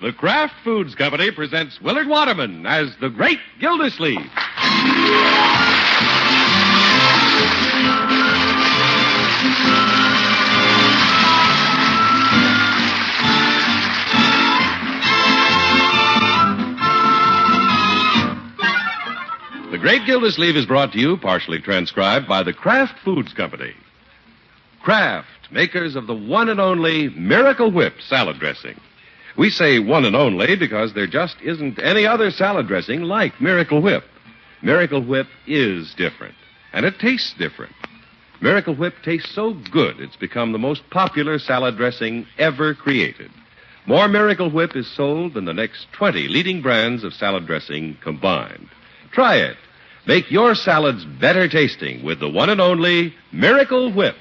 The Kraft Foods Company presents Willard Waterman as the Great Gildersleeve. The Great Gildersleeve is brought to you, partially transcribed, by the Kraft Foods Company. Kraft, makers of the one and only Miracle Whip salad dressing. We say one and only because there just isn't any other salad dressing like Miracle Whip. Miracle Whip is different, and it tastes different. Miracle Whip tastes so good it's become the most popular salad dressing ever created. More Miracle Whip is sold than the next 20 leading brands of salad dressing combined. Try it. Make your salads better tasting with the one and only Miracle Whip.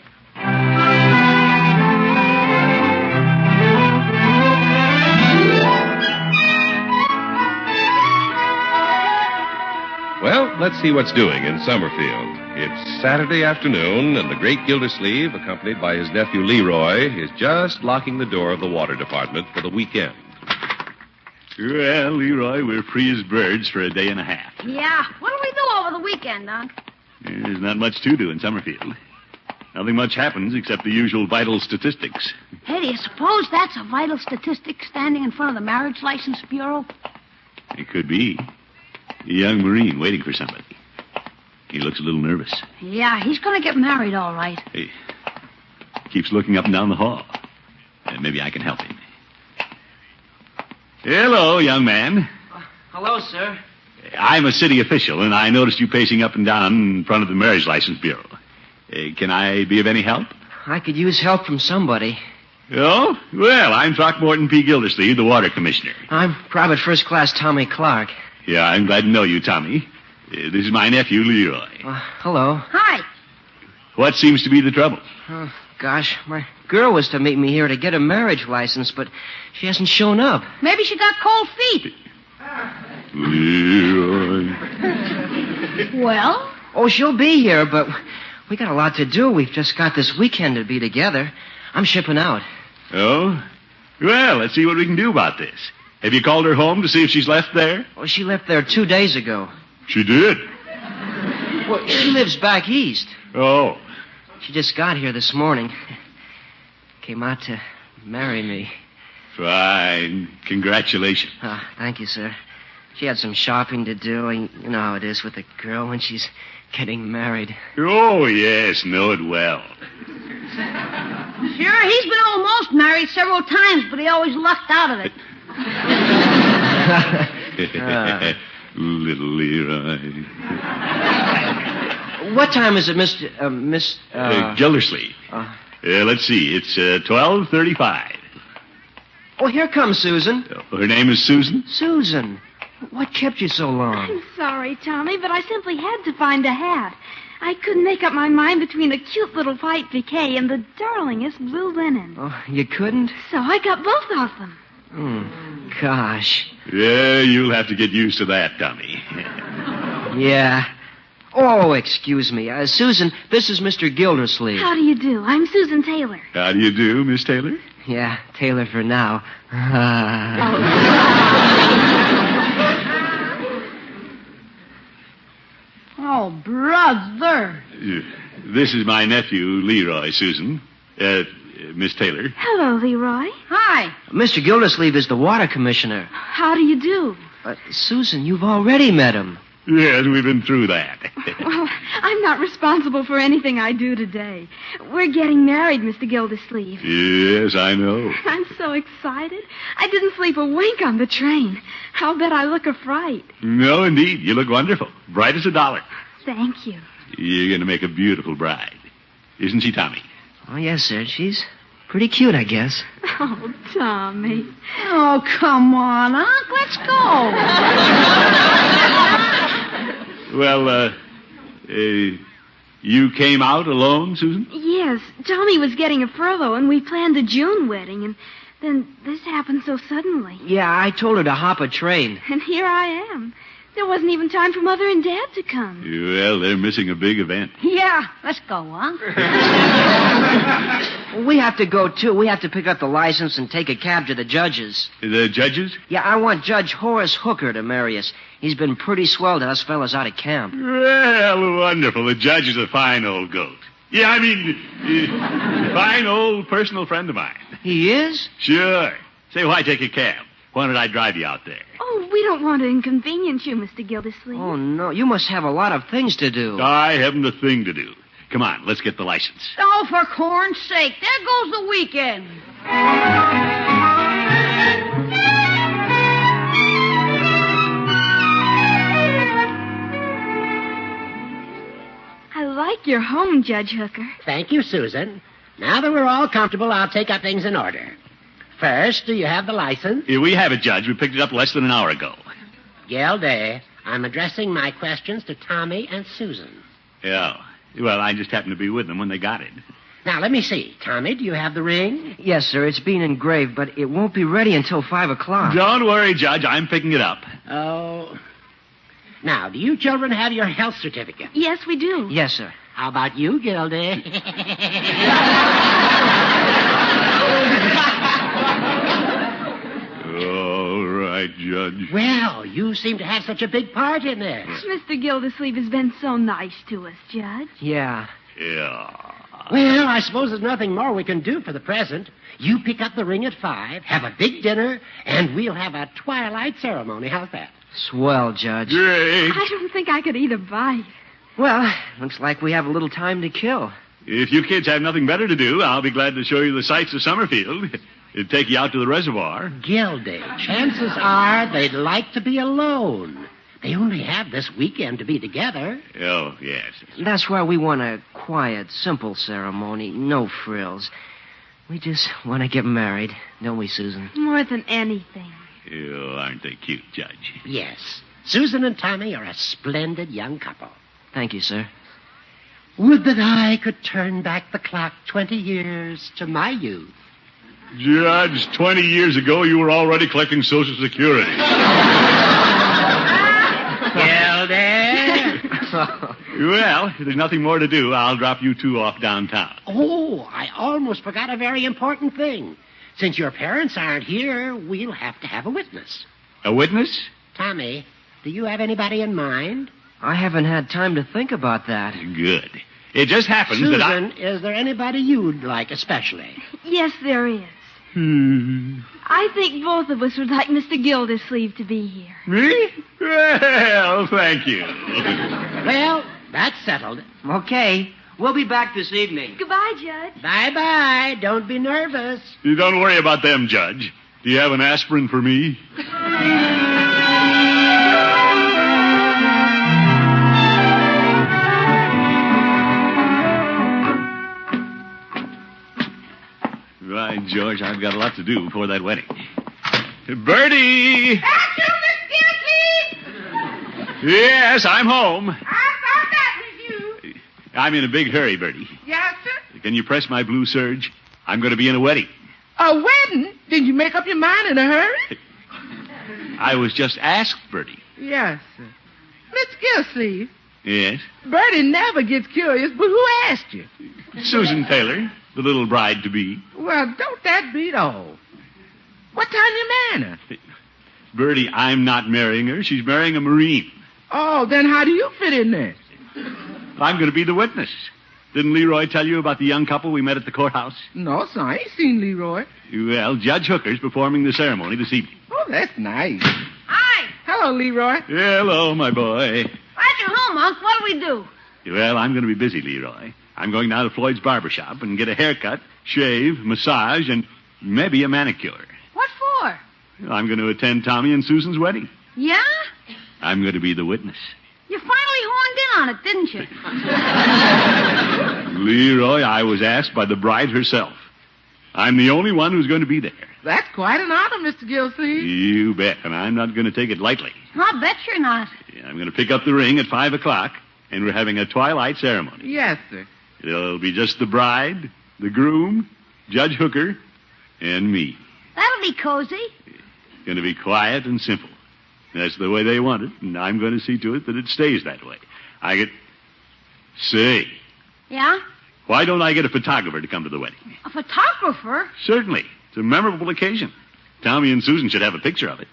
Well, let's see what's doing in Summerfield. It's Saturday afternoon, and the Great Gildersleeve, accompanied by his nephew Leroy, is just locking the door of the water department for the weekend. Well, Leroy, we're free as birds for a day and a half. Yeah. What'll we do over the weekend, Unc? There's not much to do in Summerfield. Nothing much happens except the usual vital statistics. Hey, do you suppose that's a vital statistic standing in front of the Marriage License Bureau? It could be. A young Marine waiting for somebody. He looks a little nervous. Yeah, he's going to get married, all right. Hey, keeps looking up and down the hall. Maybe I can help him. Hello, young man. Hello, sir. I'm a city official, and I noticed you pacing up and down in front of the Marriage License Bureau. Can I be of any help? I could use help from somebody. Oh? Well, I'm Throckmorton P. Gildersleeve, the Water Commissioner. I'm Private First Class Tommy Clark. Yeah, I'm glad to know you, Tommy. This is my nephew, Leroy. Hello. Hi. What seems to be the trouble? Oh, gosh, my girl was to meet me here to get a marriage license, but she hasn't shown up. Maybe she got cold feet. Leroy. Well? Oh, she'll be here, but we got a lot to do. We've just got this weekend to be together. I'm shipping out. Oh? Well, let's see what we can do about this. Have you called her home to see if she's left there? Oh, she left there 2 days ago. She did? Well, she lives back east. Oh. She just got here this morning. Came out to marry me. Fine. Congratulations. Thank you, sir. She had some shopping to do. You know how it is with a girl when she's getting married. Oh, yes. Know it well. Sure, he's been almost married several times, but he always lucked out of it. Little Leroy. What time is it, Miss Gildersleeve. Let's see. It's 12:35. Oh, here comes Susan. Her name is Susan? Susan. What kept you so long? I'm sorry, Tommy, but I simply had to find a hat. I couldn't make up my mind between the cute little white piqué and the darlingest blue linen. Oh, you couldn't? So I got both of them. Gosh. Yeah, you'll have to get used to that, Tommy. Yeah. Oh, excuse me. Susan, this is Mr. Gildersleeve. How do you do? I'm Susan Taylor. How do you do, Miss Taylor? Yeah, Taylor for now. Oh, brother. This is my nephew, Leroy, Susan. Miss Taylor. Hello, Leroy. Hi. Mr. Gildersleeve is the water commissioner. How do you do? Susan, you've already met him. Yes, we've been through that. Well, I'm not responsible for anything I do today. We're getting married, Mr. Gildersleeve. Yes, I know. I'm so excited. I didn't sleep a wink on the train. I'll bet I look a fright. No, indeed. You look wonderful. Bright as a dollar. Thank you. You're going to make a beautiful bride. Isn't she, Tommy? Oh, yes, sir. She's pretty cute, I guess. Oh, Tommy. Oh, come on, Unc. Let's go. Well, you came out alone, Susan? Yes. Tommy was getting a furlough, and we planned a June wedding, and then this happened so suddenly. Yeah, I told her to hop a train. And here I am. There wasn't even time for Mother and Dad to come. Well, they're missing a big event. Yeah, let's go, huh? We have to go, too. We have to pick up the license and take a cab to the judges. The judges? Yeah, I want Judge Horace Hooker to marry us. He's been pretty swell to us fellas out of camp. Well, wonderful. The judge is a fine old goat. Yeah, I mean, fine old personal friend of mine. He is? Sure. Say, why take a cab? Why don't I drive you out there? Oh, we don't want to inconvenience you, Mr. Gildersleeve. Oh, no. You must have a lot of things to do. I haven't a thing to do. Come on, let's get the license. Oh, for corn's sake. There goes the weekend. I like your home, Judge Hooker. Thank you, Susan. Now that we're all comfortable, I'll take up things in order. First, do you have the license? Here, we have it, Judge. We picked it up less than an hour ago. Gildy, I'm addressing my questions to Tommy and Susan. Yeah. Well, I just happened to be with them when they got it. Now, let me see. Tommy, do you have the ring? Yes, sir. It's being engraved, but it won't be ready until 5 o'clock. Don't worry, Judge. I'm picking it up. Oh. Now, do you children have your health certificate? Yes, we do. Yes, sir. How about you, Gildy? All right, Judge. Well, you seem to have such a big part in this. Mr. Gildersleeve has been so nice to us, Judge. Yeah. Yeah. Well, I suppose there's nothing more we can do for the present. You pick up the ring at 5, have a big dinner, and we'll have a twilight ceremony. How's that? Swell, Judge. Great. I don't think I could eat a bite. Well, looks like we have a little time to kill. If you kids have nothing better to do, I'll be glad to show you the sights of Summerfield. It'd take you out to the reservoir. Gildy, chances are they'd like to be alone. They only have this weekend to be together. Oh, yes. That's why we want a quiet, simple ceremony. No frills. We just want to get married, don't we, Susan? More than anything. Oh, aren't they cute, Judge? Yes. Susan and Tommy are a splendid young couple. Thank you, sir. Would that I could turn back the clock 20 years to my youth. Judge, 20 years ago, you were already collecting Social Security. Gildy! Well, if there's nothing more to do, I'll drop you two off downtown. Oh, I almost forgot a very important thing. Since your parents aren't here, we'll have to have a witness. A witness? Tommy, do you have anybody in mind? I haven't had time to think about that. Good. It just happens Susan, that I... is there anybody you'd like especially? Yes, there is. I think both of us would like Mr. Gildersleeve to be here. Me? Well, thank you. Well, that's settled. Okay. We'll be back this evening. Goodbye, Judge. Bye-bye. Don't be nervous. You don't worry about them, Judge. Do you have an aspirin for me? Right, George, I've got a lot to do before that wedding. Birdie! That's you, Miss Gildersleeve. Yes, I'm home. I thought that was you. I'm in a big hurry, Birdie. Yes, sir. Can you press my blue serge? I'm going to be in a wedding. A wedding? Did you make up your mind in a hurry? I was just asked, Birdie. Yes, sir. Miss Gildersleeve, Yes? Birdie never gets curious, but who asked you? Susan Taylor, the little bride-to-be. Well, don't that beat all? What time you marrying her? Birdie, I'm not marrying her. She's marrying a Marine. Oh, then how do you fit in there? I'm going to be the witness. Didn't Leroy tell you about the young couple we met at the courthouse? No, sir, I ain't seen Leroy. Well, Judge Hooker's performing the ceremony this evening. Oh, that's nice. Hi. Hello, Leroy. Hello, my boy. Glad you're home, Unc. What'll we do? Well, I'm going to be busy, Leroy. I'm going down to Floyd's barber shop and get a haircut, shave, massage, and maybe a manicure. What for? I'm going to attend Tommy and Susan's wedding. Yeah? I'm going to be the witness. You finally horned in on it, didn't you? Leroy, I was asked by the bride herself. I'm the only one who's going to be there. That's quite an honor, Mr. Gildersleeve. You bet, and I'm not going to take it lightly. I'll bet you're not. I'm going to pick up the ring at 5 o'clock, and we're having a twilight ceremony. Yes, sir. It'll be just the bride, the groom, Judge Hooker, and me. That'll be cozy. It's going to be quiet and simple. That's the way they want it, and I'm going to see to it that it stays that way. Say, Yeah? why don't I get a photographer to come to the wedding? A photographer? Certainly. It's a memorable occasion. Tommy and Susan should have a picture of it.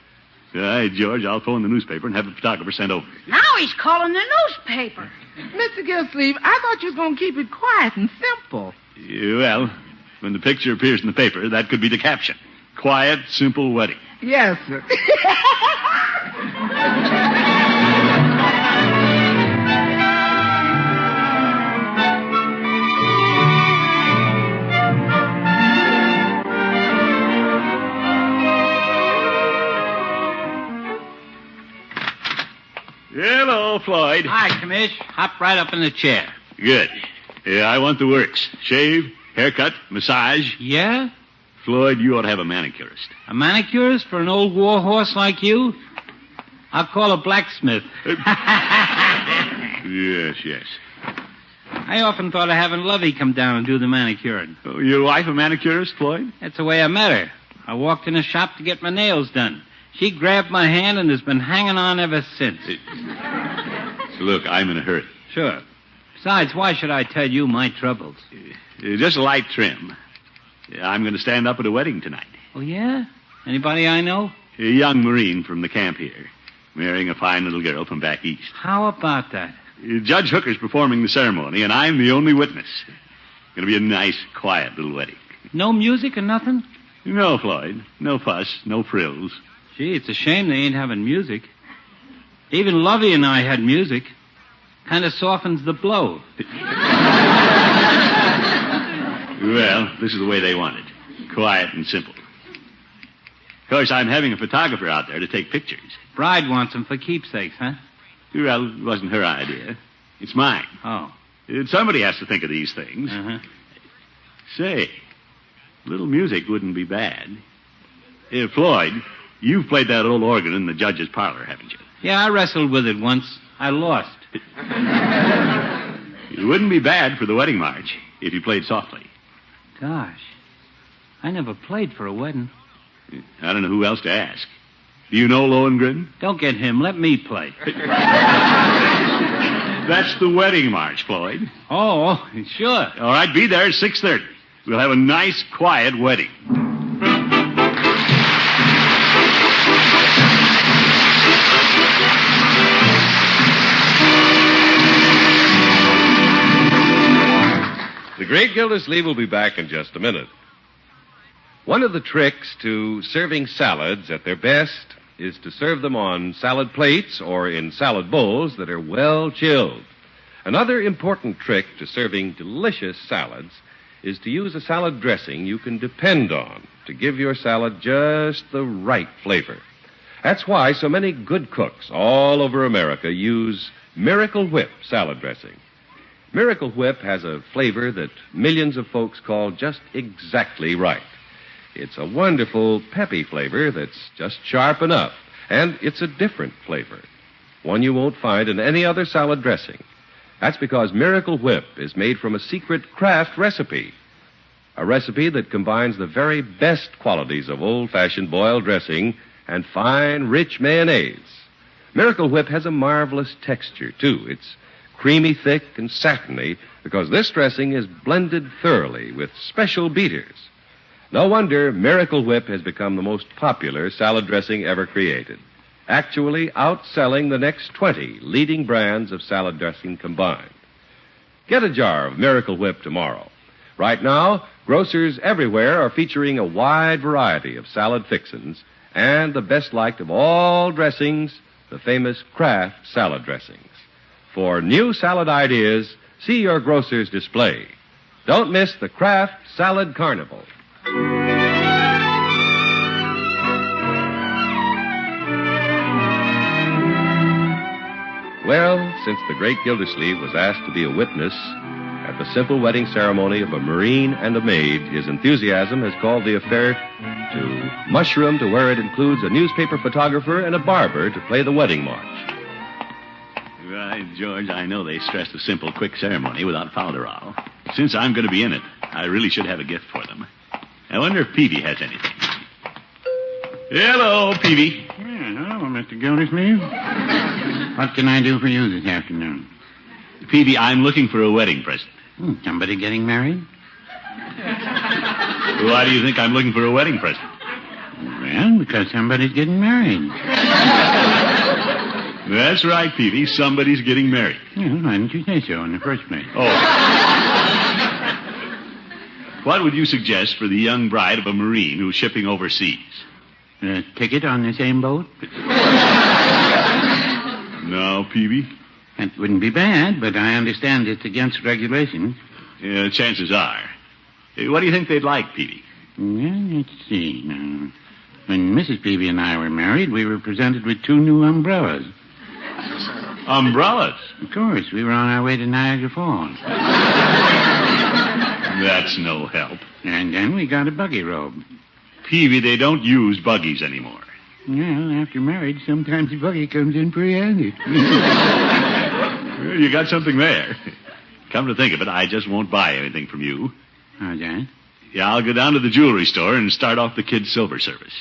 All right, George, I'll phone the newspaper and have the photographer sent over. Now he's calling the newspaper. Mr. Gildersleeve, I thought you was going to keep it quiet and simple. Well, when the picture appears in the paper, that could be the caption. Quiet, simple wedding. Yes, sir. Hello, Floyd. Hi, Commish. Hop right up in the chair. Good. Yeah, I want the works. Shave, haircut, massage. Yeah? Floyd, you ought to have a manicurist. A manicurist for an old war horse like you? I'll call a blacksmith. Yes, yes. I often thought of having Lovey come down and do the manicuring. Oh, your wife a manicurist, Floyd? That's the way I met her. I walked in a shop to get my nails done. She grabbed my hand and has been hanging on ever since. Look, I'm in a hurry. Sure. Besides, why should I tell you my troubles? Just a light trim. I'm going to stand up at a wedding tonight. Oh, yeah? Anybody I know? A young Marine from the camp here, marrying a fine little girl from back east. How about that? Judge Hooker's performing the ceremony, and I'm the only witness. Going to be a nice, quiet little wedding. No music or nothing? No, Floyd. No fuss, no frills. Gee, it's a shame they ain't having music. Even Lovey and I had music. Kind of softens the blow. Well, this is the way they want it. Quiet and simple. Of course, I'm having a photographer out there to take pictures. Bride wants them for keepsakes, huh? Well, it wasn't her idea. It's mine. Oh. Somebody has to think of these things. Uh-huh. Say, a little music wouldn't be bad. Floyd, you've played that old organ in the judge's parlor, haven't you? Yeah, I wrestled with it once. I lost. It wouldn't be bad for the wedding march if you played softly. Gosh, I never played for a wedding. I don't know who else to ask. Do you know Lohengrin? Don't get him. Let me play. That's the wedding march, Floyd. Oh, sure. All right, be there at 6:30. We'll have a nice, quiet wedding. The great Gildersleeve will be back in just a minute. One of the tricks to serving salads at their best is to serve them on salad plates or in salad bowls that are well chilled. Another important trick to serving delicious salads is to use a salad dressing you can depend on to give your salad just the right flavor. That's why so many good cooks all over America use Miracle Whip salad dressing. Miracle Whip has a flavor that millions of folks call just exactly right. It's a wonderful, peppy flavor that's just sharp enough, and it's a different flavor, one you won't find in any other salad dressing. That's because Miracle Whip is made from a secret Kraft recipe, a recipe that combines the very best qualities of old-fashioned boiled dressing and fine, rich mayonnaise. Miracle Whip has a marvelous texture, too. It's creamy thick and satiny because this dressing is blended thoroughly with special beaters. No wonder Miracle Whip has become the most popular salad dressing ever created, actually outselling the next 20 leading brands of salad dressing combined. Get a jar of Miracle Whip tomorrow. Right now, grocers everywhere are featuring a wide variety of salad fixins and the best liked of all dressings, the famous Kraft salad dressings. For new salad ideas, see your grocer's display. Don't miss the Kraft Salad Carnival. Well, since the great Gildersleeve was asked to be a witness at the simple wedding ceremony of a Marine and a maid, his enthusiasm has called the affair to mushroom to where it includes a newspaper photographer and a barber to play the wedding march. Right, George, I know they stress a simple, quick ceremony without folderol. Since I'm going to be in it, I really should have a gift for them. I wonder if Peavy has anything. Hello, Peavy. Yeah, hello, Mr. Gildersleeve. What can I do for you this afternoon? Peavy, I'm looking for a wedding present. Somebody getting married? Why do you think I'm looking for a wedding present? Well, because somebody's getting married. That's right, Peavy. Somebody's getting married. Well, why didn't you say so in the first place? Oh. What would you suggest for the young bride of a Marine who's shipping overseas? A ticket on the same boat? No, Peavy. That wouldn't be bad, but I understand it's against regulations. Yeah, chances are. What do you think they'd like, Peavy? Well, let's see. Now, when Mrs. Peavy and I were married, we were presented with 2 new umbrellas. Umbrellas? Of course. We were on our way to Niagara Falls. That's no help. And then we got a buggy robe. Peavy, they don't use buggies anymore. Well, after marriage, sometimes the buggy comes in pretty handy. Well, you got something there. Come to think of it, I just won't buy anything from you. How's that? Yeah, I'll go down to the jewelry store and start off the kids' silver service.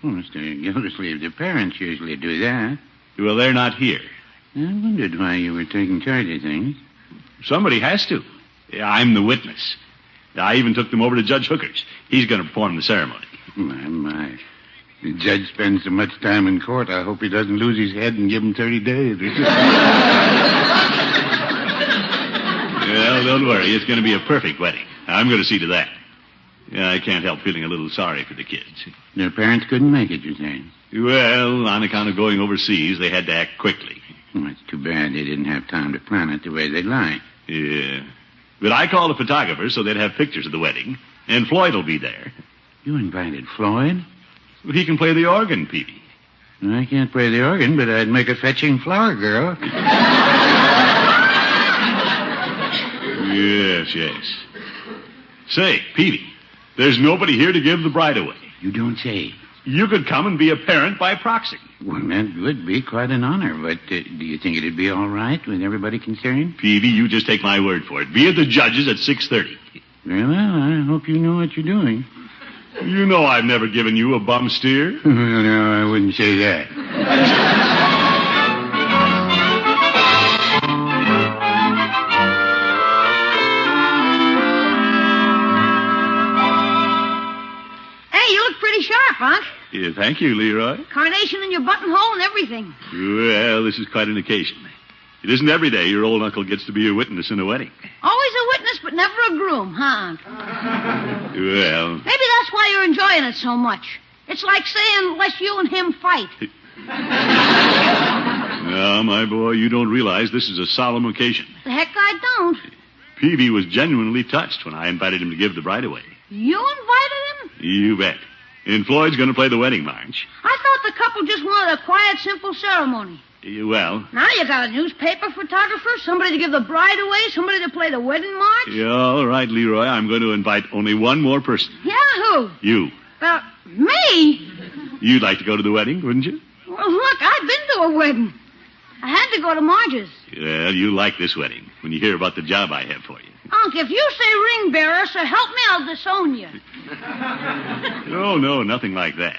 Oh, Mr. Gildersleeve, the parents usually do that. Well, they're not here. I wondered why you were taking charge of things. Somebody has to. Yeah, I'm the witness. I even took them over to Judge Hooker's. He's going to perform the ceremony. My. The judge spends so much time in court, I hope he doesn't lose his head and give him 30 days. Well, don't worry. It's going to be a perfect wedding. I'm going to see to that. Yeah, I can't help feeling a little sorry for the kids. Their parents couldn't make it, you're saying? Well, on account of going overseas, they had to act quickly. Well, it's too bad they didn't have time to plan it the way they'd like. Yeah. But I called a photographer so they'd have pictures of the wedding, and Floyd will be there. You invited Floyd? Well, he can play the organ, Peavy. I can't play the organ, but I'd make a fetching flower girl. Yes. Say, Peavy, there's nobody here to give the bride away. You don't say. You could come and be a parent by proxy. Well, that would be quite an honor, but do you think it'd be all right with everybody concerned? Peavy, you just take my word for it. Be at the judge's at 6:30. Well, I hope you know what you're doing. You know I've never given you a bum steer. No, I wouldn't say that. Hey, you look pretty sharp, Unc. Yeah, thank you, Leroy. Carnation in your buttonhole and everything. Well, this is quite an occasion. It isn't every day your old uncle gets to be a witness in a wedding. Always a witness, but never a groom, huh, Unc? Well... Maybe that's why you're enjoying it so much. It's like saying, unless you and him fight. No, my boy, you don't realize this is a solemn occasion. The heck I don't. Peavy was genuinely touched when I invited him to give the bride away. You invited him? You bet. And Floyd's going to play the wedding march. I thought the couple just wanted a quiet, simple ceremony. Well... Now you got a newspaper photographer, somebody to give the bride away, somebody to play the wedding march. Yeah, all right, Leroy. I'm going to invite only one more person. Yeah, who? You. Me? You'd like to go to the wedding, wouldn't you? Well, look, I've been to a wedding. I had to go to Marge's. Well, you like this wedding when you hear about the job I have for you. Unc, if you say ring bearer, so help me, I'll disown you. No, nothing like that.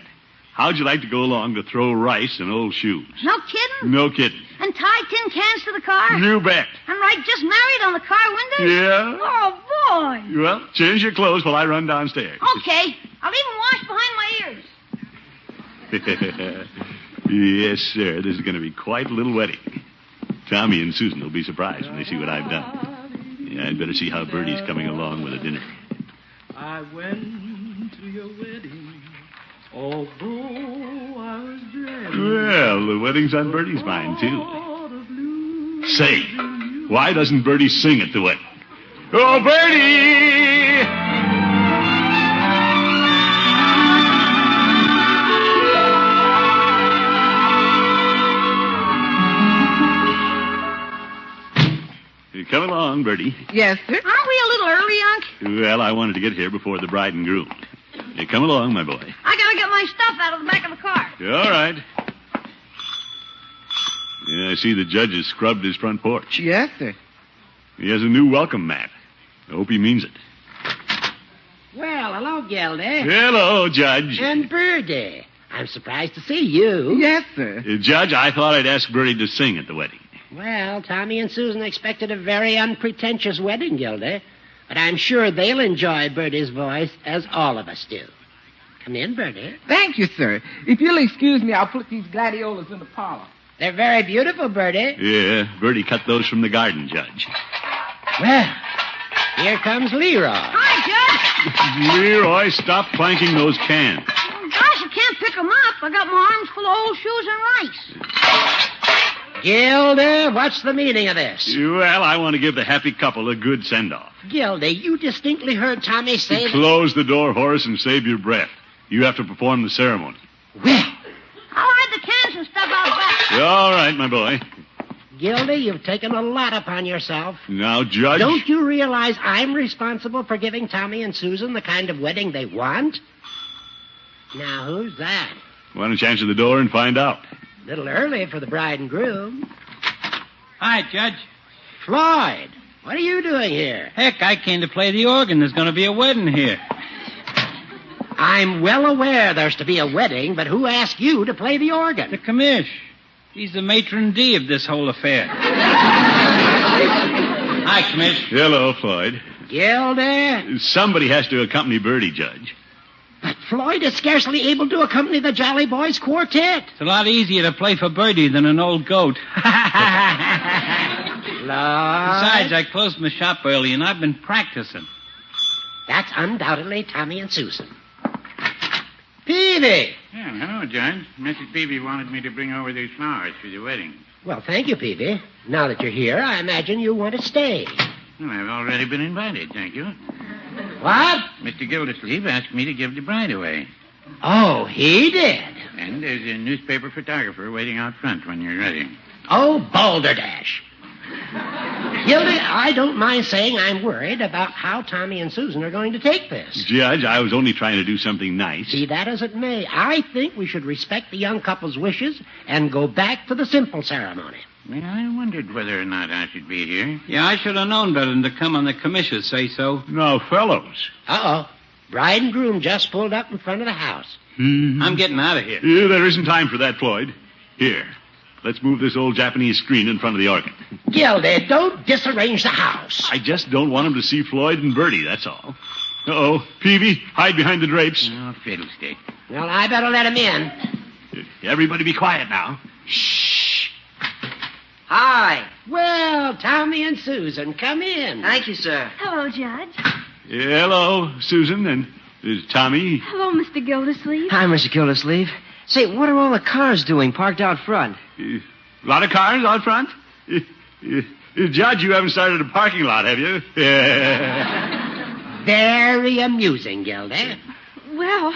How'd you like to go along to throw rice in old shoes? No kidding? No kidding. And tie tin cans to the car? You bet. And write just married on the car window? Yeah. Oh, boy. Well, change your clothes while I run downstairs. Okay. I'll even wash behind my ears. Yes, sir. This is going to be quite a little wedding. Tommy and Susan will be surprised when they see what I've done. Yeah, I'd better see how Birdie's coming along with the dinner. I went to your wedding, although I was dreading. Well, the wedding's on Birdie's mind, too. Say, why doesn't Birdie sing at the wedding? Oh, Birdie! Come along, Birdie. Yes, sir. Aren't we a little early, Unc? Well, I wanted to get here before the bride and groom. Come along, my boy. I gotta get my stuff out of the back of the car. All right. Yeah, I see the judge has scrubbed his front porch. Yes, sir. He has a new welcome mat. I hope he means it. Well, hello, Gildy. Hello, Judge. And Birdie. I'm surprised to see you. Yes, sir. Judge, I thought I'd ask Birdie to sing at the wedding. Well, Tommy and Susan expected a very unpretentious wedding, Gilda. But I'm sure they'll enjoy Birdie's voice as all of us do. Come in, Birdie. Thank you, sir. If you'll excuse me, I'll put these gladiolas in the parlor. They're very beautiful, Birdie. Yeah, Birdie cut those from the garden, Judge. Well, here comes Leroy. Hi, Judge. Leroy, stop planking those cans. Oh, gosh, I can't pick 'em up. I got my arms full of old shoes and rice. Gilda, what's the meaning of this? Well, I want to give the happy couple a good send-off. Gilda, you distinctly heard Tommy say that... Close the door, Horace, and save your breath. You have to perform the ceremony. Well, I'll hide the cans and stuff out back. All right, my boy. Gilda, you've taken a lot upon yourself. Now, Judge... Don't you realize I'm responsible for giving Tommy and Susan the kind of wedding they want? Now, who's that? Why don't you answer the door and find out? A little early for the bride and groom. Hi, Judge. Floyd, what are you doing here? Heck, I came to play the organ. There's going to be a wedding here. I'm well aware there's to be a wedding, but who asked you to play the organ? The commish. He's the matron d' of this whole affair. Hi, commish. Hello, Floyd. Gilda? Somebody has to accompany Birdie, Judge. But Floyd is scarcely able to accompany the Jolly Boys Quartet. It's a lot easier to play for Birdie than an old goat. Besides, I closed my shop early, and I've been practicing. That's undoubtedly Tommy and Susan. Peavy! Yeah, hello, Judge. Mrs. Peavy wanted me to bring over these flowers for the wedding. Well, thank you, Peavy. Now that you're here, I imagine you want to stay. Well, I've already been invited, thank you. What? Mr. Gildersleeve asked me to give the bride away. Oh, he did? And there's a newspaper photographer waiting out front when you're ready. Oh, balderdash. Gilda, I don't mind saying I'm worried about how Tommy and Susan are going to take this. Judge, I was only trying to do something nice. Be that as it may, I think we should respect the young couple's wishes and go back to the simple ceremony. Well, I wondered whether or not I should be here. Yeah, I should have known better than to come on the commission say so. Now, fellows. Uh-oh. Bride and groom just pulled up in front of the house. I'm getting out of here. Yeah, there isn't time for that, Floyd. Here, let's move this old Japanese screen in front of the organ. Gilda, don't disarrange the house. I just don't want him to see Floyd and Birdie, that's all. Uh-oh. Peavy, hide behind the drapes. Oh, fiddlestick. Well, I better let him in. Everybody be quiet now. Shh. Hi. Well, Tommy and Susan, come in. Thank you, sir. Hello, Judge. Hello, Susan, and Tommy. Hello, Mr. Gildersleeve. Hi, Mr. Gildersleeve. Say, what are all the cars doing parked out front? A lot of cars out front? Judge, you haven't started a parking lot, have you? Very amusing, Gilda. Well,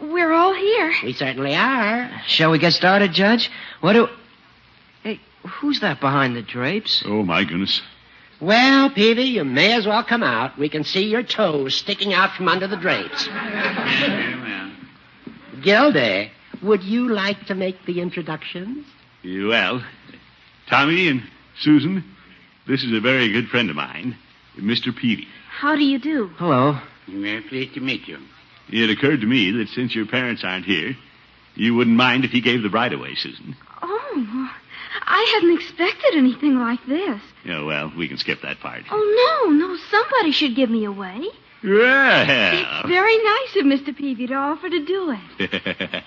we're all here. We certainly are. Shall we get started, Judge? Hey, who's that behind the drapes? Oh, my goodness. Well, Peavy, you may as well come out. We can see your toes sticking out from under the drapes. Well. Gilda, would you like to make the introductions? Well, Tommy and Susan, this is a very good friend of mine, Mr. Peavy. How do you do? Hello. We're pleased to meet you. It occurred to me that since your parents aren't here, you wouldn't mind if he gave the bride away, Susan. Oh, I hadn't expected anything like this. Oh, well, we can skip that part. Oh, no, somebody should give me away. Well. It's very nice of Mr. Peavy to offer to do it.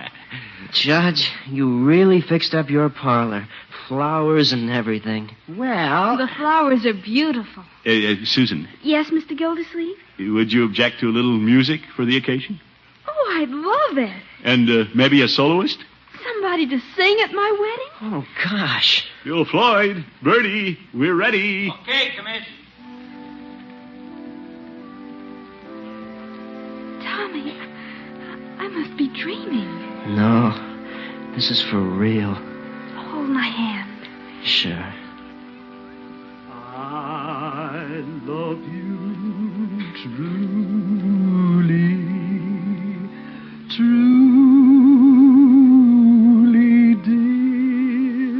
Judge, you really fixed up your parlor. Flowers and everything. Well, The flowers are beautiful. Susan, Yes, Mr. Gildersleeve? would you object to a little music for the occasion? Oh, I'd love it. And maybe a soloist? Somebody to sing at my wedding? Oh, gosh. Yo, Floyd, Birdie, we're ready. Okay, commish. Tommy, I must be dreaming. No, this is for real. Hold my hand. Sure. I love you truly, truly, dear.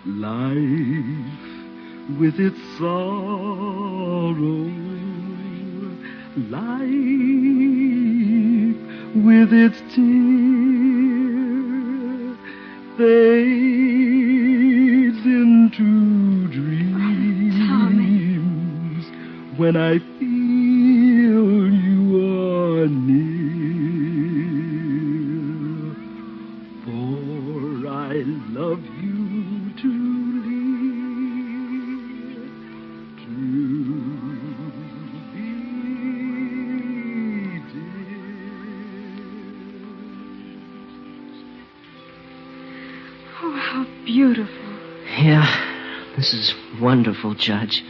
Life with its sorrow, life with its tears. fades into dreams when I feel you are near. For I love you to live, to be dear. Oh, how beautiful. Yeah, this is wonderful, Judge.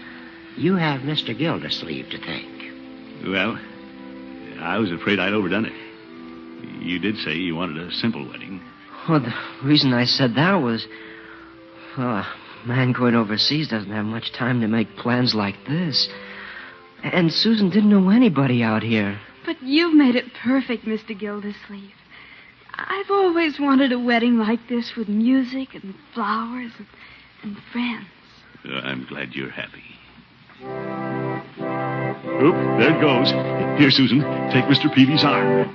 You have Mr. Gildersleeve to thank. Well, I was afraid I'd overdone it. You did say you wanted a simple wedding. Well, the reason I said that was, well, a man going overseas doesn't have much time to make plans like this. And Susan didn't know anybody out here. But you've made it perfect, Mr. Gildersleeve. I've always wanted a wedding like this with music and flowers and friends. I'm glad you're happy. Oop, there it goes. Here, Susan, take Mr. Peavy's arm.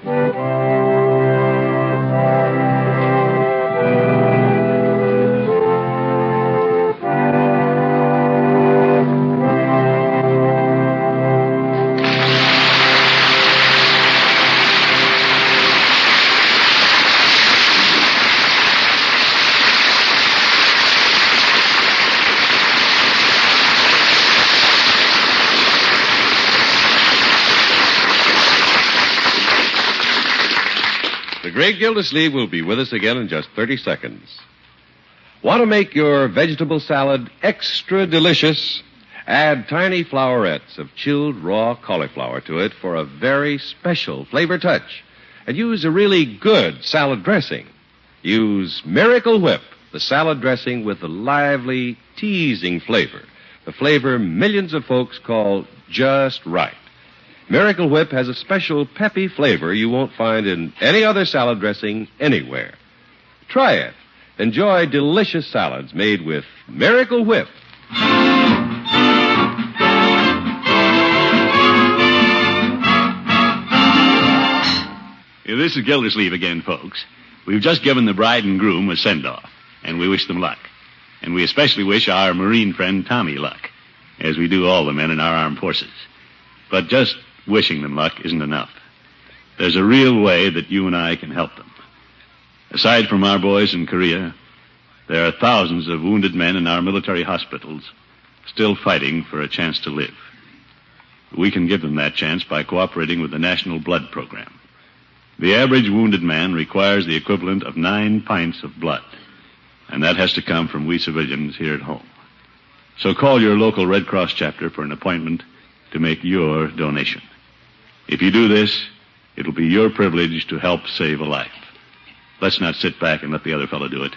The great Gildersleeve will be with us again in just 30 seconds. Want to make your vegetable salad extra delicious? Add tiny flowerets of chilled raw cauliflower to it for a very special flavor touch. And use a really good salad dressing. Use Miracle Whip, the salad dressing with the lively, teasing flavor. The flavor millions of folks call just right. Miracle Whip has a special peppy flavor you won't find in any other salad dressing anywhere. Try it. Enjoy delicious salads made with Miracle Whip. Yeah, this is Gildersleeve again, folks. We've just given the bride and groom a send-off, and we wish them luck. And we especially wish our Marine friend Tommy luck, as we do all the men in our armed forces. But just wishing them luck isn't enough. There's a real way that you and I can help them. Aside from our boys in Korea, there are thousands of wounded men in our military hospitals still fighting for a chance to live. We can give them that chance by cooperating with the National Blood Program. The average wounded man requires the equivalent of 9 pints of blood, and that has to come from we civilians here at home. So call your local Red Cross chapter for an appointment to make your donation. If you do this, it'll be your privilege to help save a life. Let's not sit back and let the other fellow do it.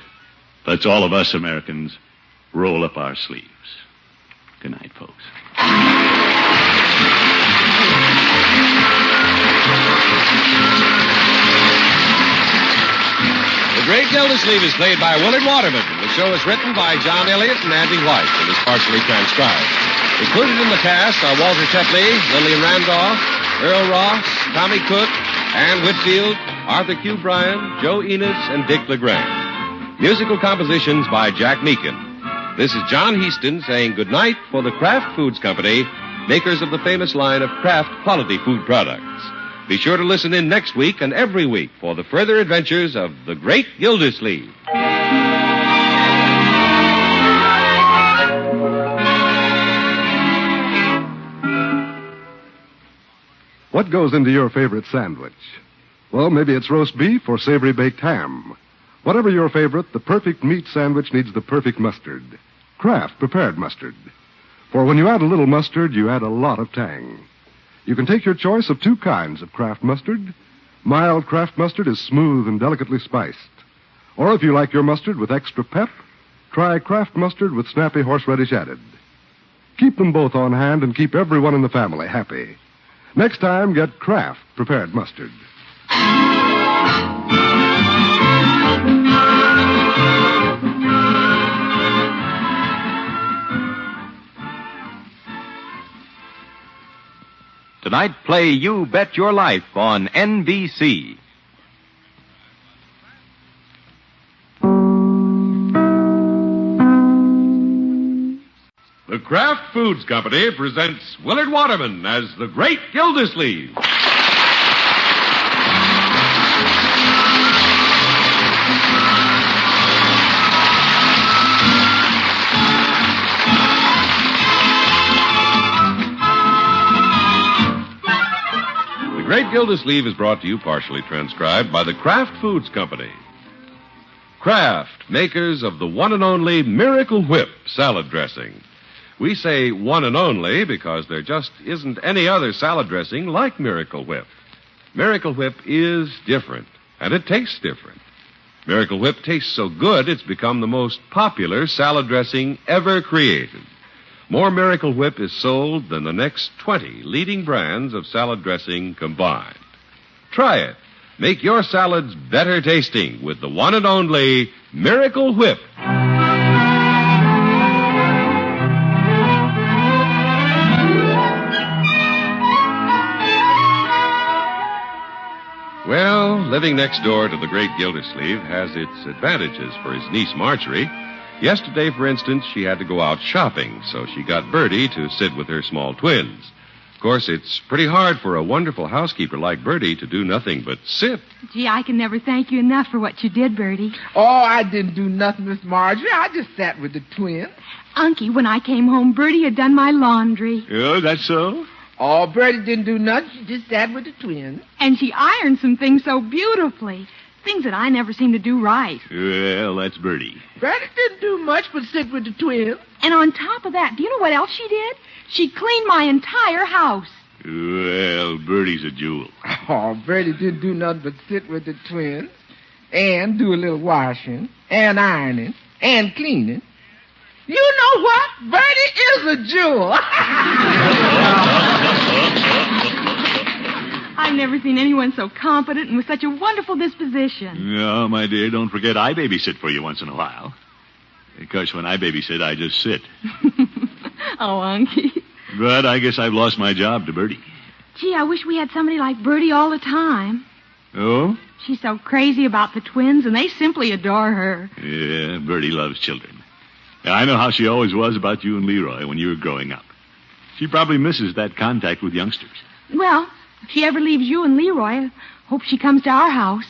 Let's all of us Americans roll up our sleeves. Good night, folks. The Great Gildersleeve is played by Willard Waterman. The show is written by John Elliott and Andy White and is partially transcribed. Included in the cast are Walter Tetley, Lillian Randolph, Earl Ross, Tommy Cook, Ann Whitfield, Arthur Q. Bryan, Joe Enos, and Dick LeGrand. Musical compositions by Jack Meakin. This is John Heaston saying goodnight for the Kraft Foods Company, makers of the famous line of Kraft quality food products. Be sure to listen in next week and every week for the further adventures of the Great Gildersleeve. What goes into your favorite sandwich? Well, maybe it's roast beef or savory baked ham. Whatever your favorite, the perfect meat sandwich needs the perfect mustard. Kraft prepared mustard. For when you add a little mustard, you add a lot of tang. You can take your choice of 2 kinds of Kraft mustard. Mild Kraft mustard is smooth and delicately spiced. Or if you like your mustard with extra pep, try Kraft mustard with snappy horseradish added. Keep them both on hand and keep everyone in the family happy. Next time, get Kraft prepared mustard. Tonight, play You Bet Your Life on NBC. Kraft Foods Company presents Willard Waterman as the Great Gildersleeve. The Great Gildersleeve is brought to you, partially transcribed, by the Kraft Foods Company. Kraft, makers of the one and only Miracle Whip salad dressing. We say one and only because there just isn't any other salad dressing like Miracle Whip. Miracle Whip is different, and it tastes different. Miracle Whip tastes so good it's become the most popular salad dressing ever created. More Miracle Whip is sold than the next 20 leading brands of salad dressing combined. Try it. Make your salads better tasting with the one and only Miracle Whip. Well, living next door to the great Gildersleeve has its advantages for his niece Marjorie. Yesterday, for instance, she had to go out shopping, so she got Birdie to sit with her small twins. Of course, it's pretty hard for a wonderful housekeeper like Birdie to do nothing but sit. Gee, I can never thank you enough for what you did, Birdie. Oh, I didn't do nothing, Miss Marjorie. I just sat with the twins. Unky, when I came home, Birdie had done my laundry. Oh, that's so? Oh, Birdie didn't do nothing. She just sat with the twins. And she ironed some things so beautifully. Things that I never seem to do right. Well, that's Birdie. Birdie didn't do much but sit with the twins. And on top of that, do you know what else she did? She cleaned my entire house. Well, Birdie's a jewel. Oh, Birdie didn't do nothing but sit with the twins and do a little washing and ironing and cleaning. You know what? Birdie is a jewel. I've never seen anyone so competent and with such a wonderful disposition. No, my dear, don't forget I babysit for you once in a while. Of course, when I babysit, I just sit. Oh, Unky. But I guess I've lost my job to Birdie. Gee, I wish we had somebody like Birdie all the time. Oh? She's so crazy about the twins, and they simply adore her. Yeah, Birdie loves children. I know how she always was about you and Leroy when you were growing up. She probably misses that contact with youngsters. Well, if she ever leaves you and Leroy, I hope she comes to our house.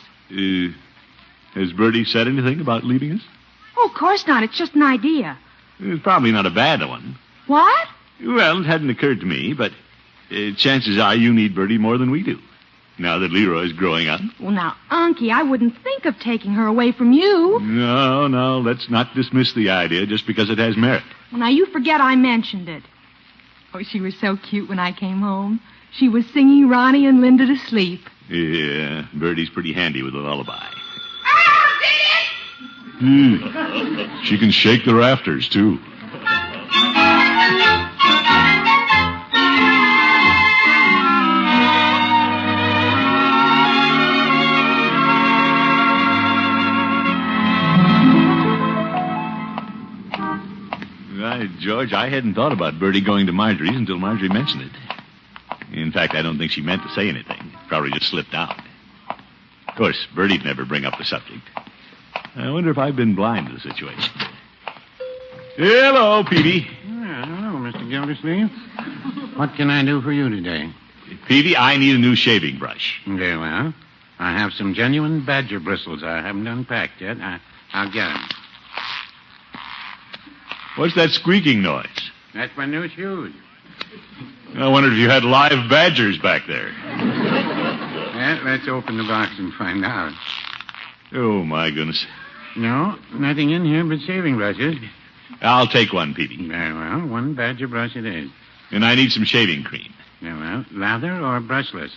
Has Birdie said anything about leaving us? Oh, of course not. It's just an idea. It's probably not a bad one. What? Well, it hadn't occurred to me, but chances are you need Birdie more than we do, now that Leroy's growing up. Well, now, Unky, I wouldn't think of taking her away from you. No, let's not dismiss the idea just because it has merit. Well, now, you forget I mentioned it. Oh, she was so cute when I came home. She was singing Ronnie and Linda to sleep. Yeah, Birdie's pretty handy with a lullaby. She can shake the rafters, too. George, I hadn't thought about Birdie going to Marjorie's until Marjorie mentioned it. In fact, I don't think she meant to say anything. Probably just slipped out. Of course, Birdie'd never bring up the subject. I wonder if I've been blind to the situation. Hello, Peavy. Hello, Mr. Gildersleeve. What can I do for you today? Peavy, I need a new shaving brush. Very well. I have some genuine badger bristles I haven't unpacked yet. I'll get them. What's that squeaking noise? That's my new shoes. I wondered if you had live badgers back there. Well, let's open the box and find out. Oh, my goodness. No, nothing in here but shaving brushes. I'll take one, Peavy. Very well, one badger brush it is. And I need some shaving cream. Very well, lather or brushless?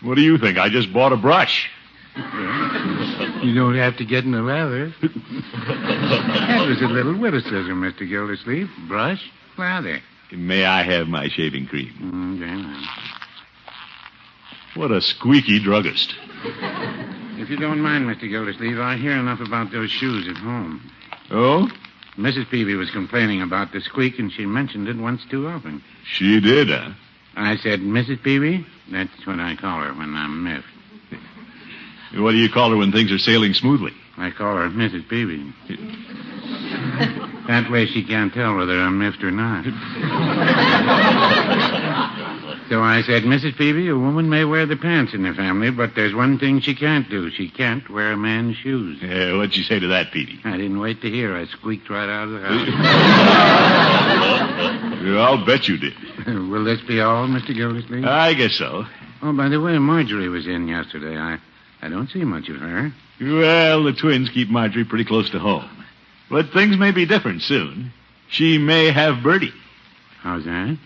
What do you think? I just bought a brush. You don't have to get in the lather. That was a little witticism, Mr. Gildersleeve. Brush, lather. May I have my shaving cream? Very well. What a squeaky druggist. If you don't mind, Mr. Gildersleeve, I hear enough about those shoes at home. Oh? Mrs. Peavy was complaining about the squeak, and she mentioned it once too often. She did, huh? I said, Mrs. Peavy? That's what I call her when I'm miffed. What do you call her when things are sailing smoothly? I call her Mrs. Peavy. That way she can't tell whether I'm miffed or not. So I said, Mrs. Peavy, a woman may wear the pants in the family, but there's one thing she can't do. She can't wear a man's shoes. Yeah, what'd you say to that, Peavy? I didn't wait to hear. I squeaked right out of the house. Yeah, I'll bet you did. Will this be all, Mr. Gildersleeve? I guess so. Oh, by the way, Marjorie was in yesterday. I don't see much of her. Well, the twins keep Marjorie pretty close to home. But things may be different soon. She may have Birdie. How's that?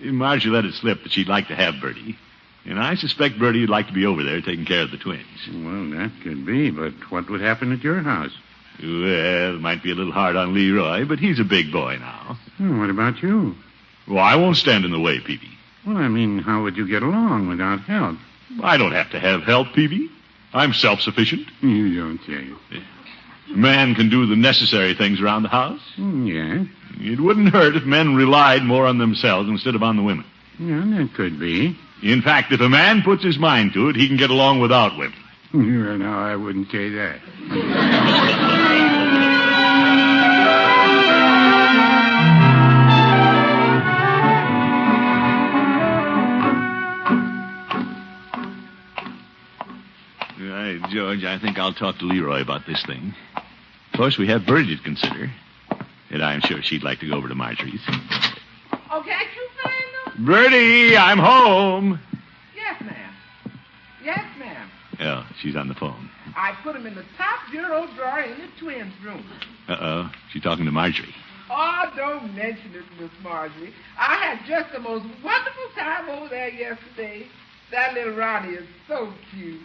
Marjorie let it slip that she'd like to have Birdie. And I suspect Birdie would like to be over there taking care of the twins. Well, that could be, but what would happen at your house? Well, it might be a little hard on Leroy, but he's a big boy now. What about you? Well, I won't stand in the way, Peavy. Well, I mean, how would you get along without help? I don't have to have help, Peavy. I'm self-sufficient. You don't say. A man can do the necessary things around the house. Yeah. It wouldn't hurt if men relied more on themselves instead of on the women. Yeah, that could be. In fact, if a man puts his mind to it, he can get along without women. Well, no, I wouldn't say that. George, I think I'll talk to Leroy about this thing. Of course, we have Birdie to consider. And I'm sure she'd like to go over to Marjorie's. Oh, can't you find them? Birdie, I'm home. Yes, ma'am. Yes, ma'am. Oh, she's on the phone. I put them in the top bureau drawer in the twins' room. Uh-oh. She's talking to Marjorie. Oh, don't mention it, Miss Marjorie. I had just the most wonderful time over there yesterday. That little Ronnie is so cute.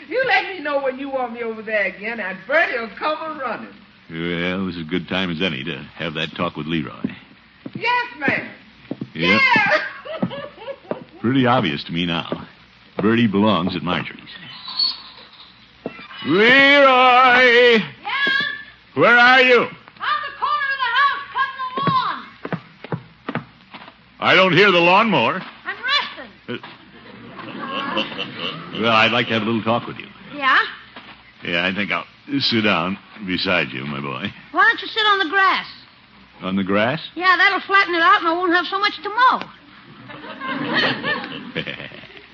You let me know when you want me over there again, and Birdie will come running. Well, this is as good time as any to have that talk with Leroy. Yes, ma'am. Yep. Yeah. Pretty obvious to me now. Birdie belongs at Marjorie's. Leroy! Yeah? Where are you? Around the corner of the house, cutting the lawn. I don't hear the lawnmower. I'm resting. Well, I'd like to have a little talk with you. Yeah? Yeah, I think I'll sit down beside you, my boy. Why don't you sit on the grass? On the grass? Yeah, that'll flatten it out and I won't have so much to mow.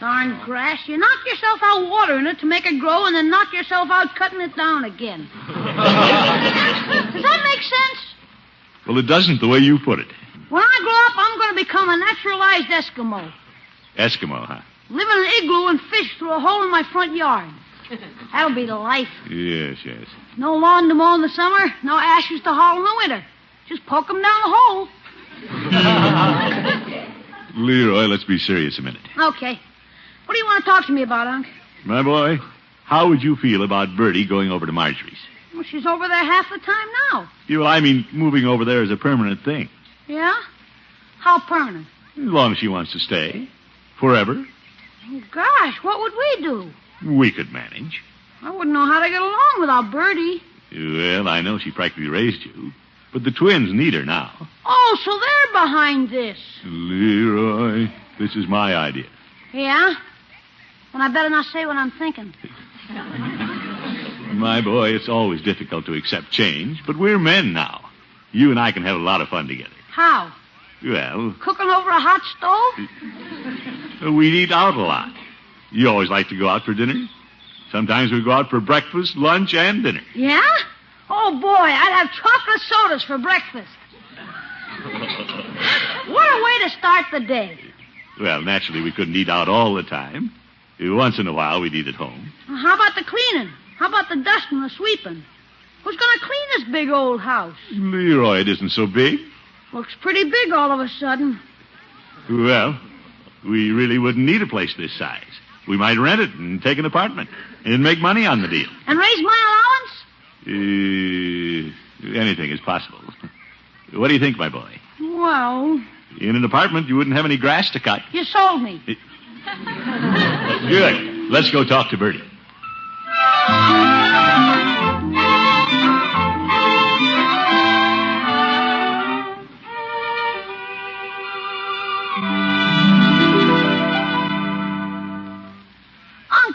Darn grass. You knock yourself out watering it to make it grow and then knock yourself out cutting it down again. Does that make sense? Well, it doesn't the way you put it. When I grow up, I'm going to become a naturalized Eskimo. Eskimo, huh? Live in an igloo and fish through a hole in my front yard. That'll be the life. Yes. No lawn to mow in the summer, no ashes to haul in the winter. Just poke 'em down the hole. Leroy, let's be serious a minute. Okay. What do you want to talk to me about, Unc? My boy, how would you feel about Birdie going over to Marjorie's? Well, she's over there half the time now. Yeah, well, I mean moving over there is a permanent thing. Yeah? How permanent? As long as she wants to stay. Forever. Oh, gosh, what would we do? We could manage. I wouldn't know how to get along without Birdie. Well, I know she practically raised you. But the twins need her now. Oh, so they're behind this. Leroy, this is my idea. Yeah? Then I better not say what I'm thinking. My boy, it's always difficult to accept change, but we're men now. You and I can have a lot of fun together. How? Well, Cooking over a hot stove? we eat out a lot. You always like to go out for dinner. Sometimes we go out for breakfast, lunch, and dinner. Yeah? Oh, boy, I'd have chocolate sodas for breakfast. What a way to start the day. Well, naturally, we couldn't eat out all the time. Once in a while, we'd eat at home. How about the cleaning? How about the dusting, the sweeping? Who's going to clean this big old house? Leroy, it isn't so big. Looks pretty big all of a sudden. Well, we really wouldn't need a place this size. We might rent it and take an apartment and make money on the deal. And raise my Anything is possible. What do you think, my boy? allowance? Well, in an apartment, you wouldn't have any grass to cut. you sold me. Good. Let's go talk to Birdie.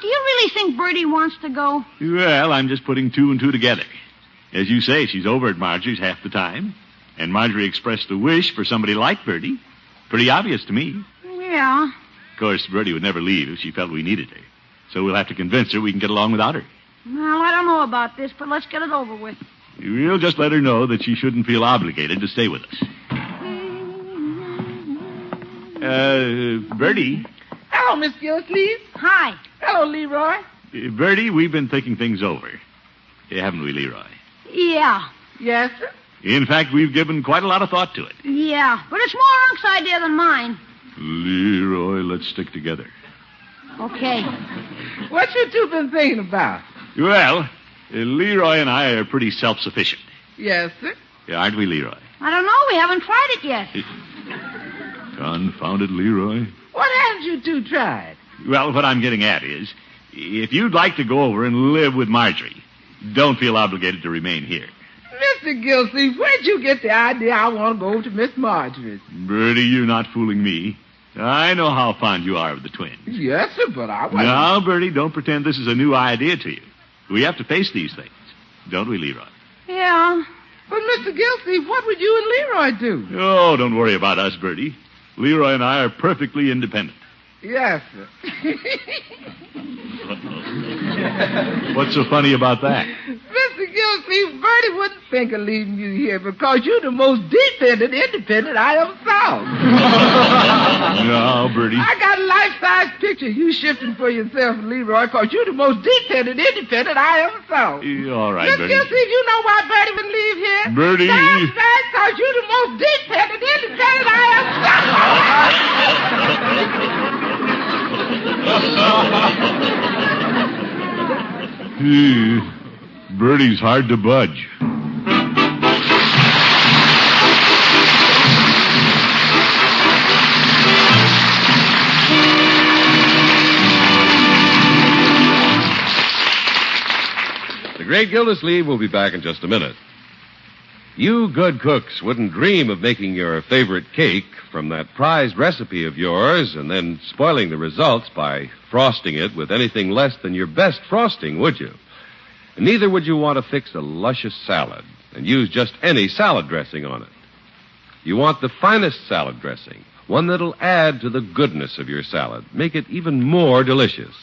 Do you really think Birdie wants to go? Well, I'm just putting two and two together. As you say, she's over at Marjorie's half the time. And Marjorie expressed a wish for somebody like Birdie. Pretty obvious to me. Yeah. Of course, Birdie would never leave if she felt we needed her. So we'll have to convince her we can get along without her. Well, I don't know about this, but let's get it over with. We'll just let her know that she shouldn't feel obligated to stay with us. Birdie. Hello, Miss Gildersleeve. Hi. Hello, Leroy. Birdie, we've been thinking things over. Haven't we, Leroy? Yeah. Yes, sir. In fact, we've given quite a lot of thought to it. Yeah, but it's more Unc's idea than mine. Leroy, let's stick together. Okay. What you two been thinking about? Well, Leroy and I are pretty self-sufficient. Yes, sir. Aren't we, Leroy? I don't know. We haven't tried it yet. Confounded Leroy. What haven't you two tried? Well, what I'm getting at is, if you'd like to go over and live with Marjorie, don't feel obligated to remain here. Mr. Gildersleeve, where'd you get the idea I want to go over to Miss Marjorie's? Birdie, you're not fooling me. I know how fond you are of the twins. Yes, sir, but I wasn't... Now, Birdie, don't pretend this is a new idea to you. We have to face these things. Don't we, Leroy? Yeah. But, Mr. Gildersleeve, what would you and Leroy do? Oh, don't worry about us, Birdie. Leroy and I are perfectly independent. Yes, sir. What's so funny about that? Mr. Gildersleeve, Birdie wouldn't think of leaving you here because you're the most independent I ever saw. No, Birdie. I got a life-size picture of you shifting for yourself and Leroy because you're the most independent I ever saw. All right, Mr. Birdie. Gildersleeve, you know why Birdie wouldn't leave here? Birdie. That's right, because you're the most independent I ever saw. Birdie's hard to budge. The great Gildersleeve will be back in just a minute. You good cooks wouldn't dream of making your favorite cake from that prized recipe of yours and then spoiling the results by frosting it with anything less than your best frosting, would you? And neither would you want to fix a luscious salad and use just any salad dressing on it. You want the finest salad dressing, one that'll add to the goodness of your salad, make it even more delicious.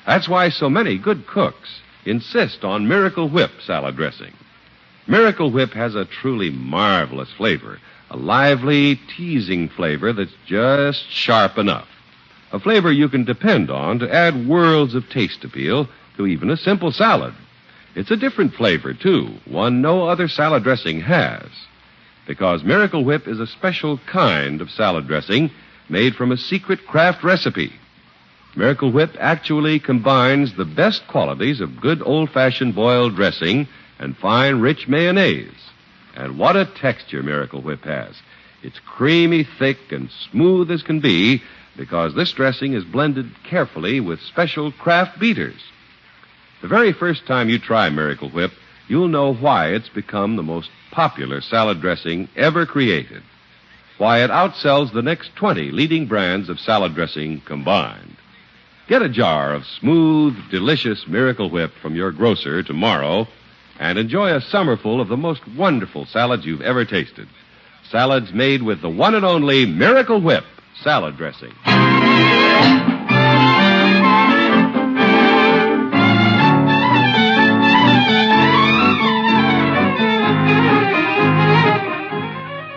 That's why so many good cooks insist on Miracle Whip salad dressing. Miracle Whip has a truly marvelous flavor, a lively, teasing flavor that's just sharp enough. A flavor you can depend on to add worlds of taste appeal to even a simple salad. It's a different flavor, too, one no other salad dressing has. Because Miracle Whip is a special kind of salad dressing made from a secret craft recipe. Miracle Whip actually combines the best qualities of good old-fashioned boiled dressing and fine, rich mayonnaise. And what a texture Miracle Whip has. It's creamy, thick, and smooth as can be because this dressing is blended carefully with special craft beaters. The very first time you try Miracle Whip, you'll know why it's become the most popular salad dressing ever created. Why it outsells the next 20 leading brands of salad dressing combined. Get a jar of smooth, delicious Miracle Whip from your grocer tomorrow and enjoy a summerful of the most wonderful salads you've ever tasted. Salads made with the one and only Miracle Whip salad dressing.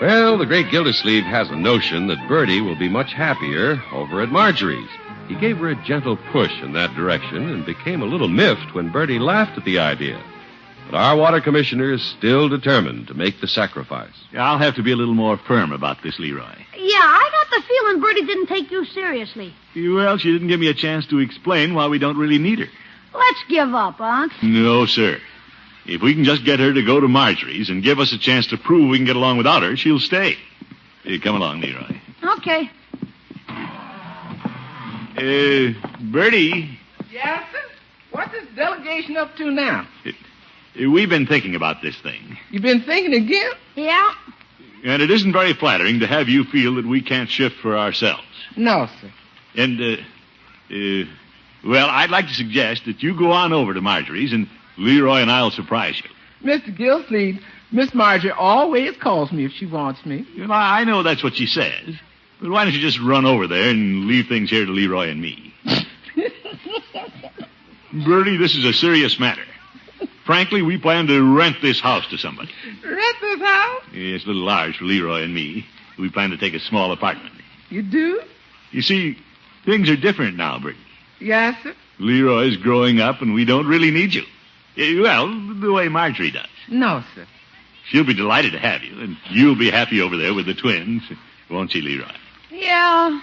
Well, the great Gildersleeve has a notion that Birdie will be much happier over at Marjorie's. He gave her a gentle push in that direction and became a little miffed when Birdie laughed at the idea. But our water commissioner is still determined to make the sacrifice. I'll have to be a little more firm about this, Leroy. Yeah, I got the feeling Birdie didn't take you seriously. Well, she didn't give me a chance to explain why we don't really need her. Let's give up, Unc. No, sir. If we can just get her to go to Marjorie's and give us a chance to prove we can get along without her, she'll stay. Come along, Leroy. Okay. Birdie. Yes, sir? What's this delegation up to now? We've been thinking about this thing. You been thinking again? Yeah. And it isn't very flattering to have you feel that we can't shift for ourselves. No, sir. And, well, I'd like to suggest that you go on over to Marjorie's and Leroy and I'll surprise you. Mr. Gildersleeve, Miss Marjorie always calls me if she wants me. Well, I know that's what she says. But why don't you just run over there and leave things here to Leroy and me? Birdie, this is a serious matter. Frankly, we plan to rent this house to somebody. Rent this house? Yeah, it's a little large for Leroy and me. We plan to take a small apartment. You do? You see, things are different now, Birdie. Yes, sir. Leroy's growing up, and we don't really need you. Well, the way Marjorie does. No, sir. She'll be delighted to have you, and you'll be happy over there with the twins, won't she, Leroy? Yeah.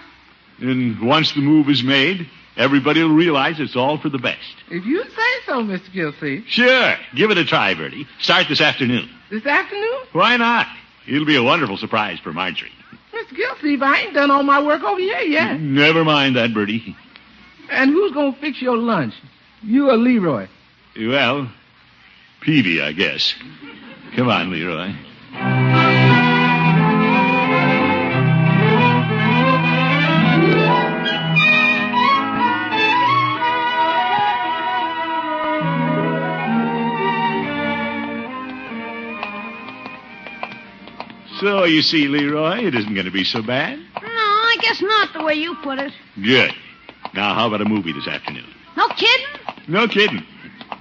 And once the move is made, everybody will realize it's all for the best. If you say so, Mr. Gildersleeve. Sure. Give it a try, Birdie. Start this afternoon. This afternoon? Why not? It'll be a wonderful surprise for Marjorie. Mr. Gildersleeve, I ain't done all my work over here yet. Never mind that, Birdie. And who's going to fix your lunch? You or Leroy? Well, Peavy, I guess. Come on, Leroy. So, you see, Leroy, it isn't going to be so bad. No, I guess not the way you put it. Good. Now, how about a movie this afternoon? No kidding? No kidding.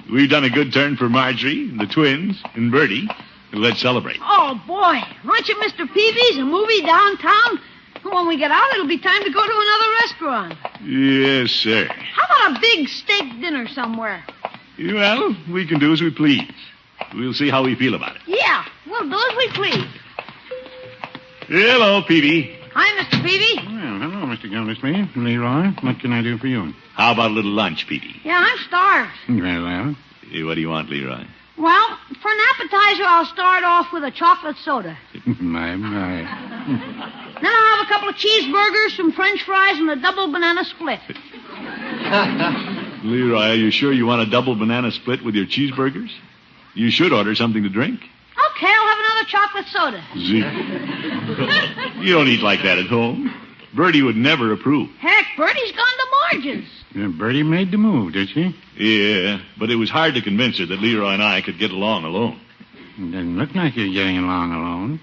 We've done a good turn for Marjorie, the twins, and Birdie. Let's celebrate. Oh, boy. Aren't you Mr. Peavy's? A movie downtown? When we get out, it'll be time to go to another restaurant. Yes, sir. How about a big steak dinner somewhere? Well, we can do as we please. We'll see how we feel about it. Yeah, we'll do as we please. Hello, Peavy. Hi, Mr. Peavy. Well, hello, Mr. Gildersleeve. Leroy, what can I do for you? How about a little lunch, Peavy? Yeah, I'm starved. Very well. What do you want, Leroy? Well, for an appetizer, I'll start off with a chocolate soda. My. Then I'll have a couple of cheeseburgers, some French fries, and a double banana split. Leroy, are you sure you want a double banana split with your cheeseburgers? You should order something to drink. Okay, I'll have another chocolate soda. You don't eat like that at home. Birdie would never approve. Heck, Birdie's gone to Margins. Birdie made the move, did she? Yeah, but it was hard to convince her that Leroy and I could get along alone. It doesn't look like you're getting along alone.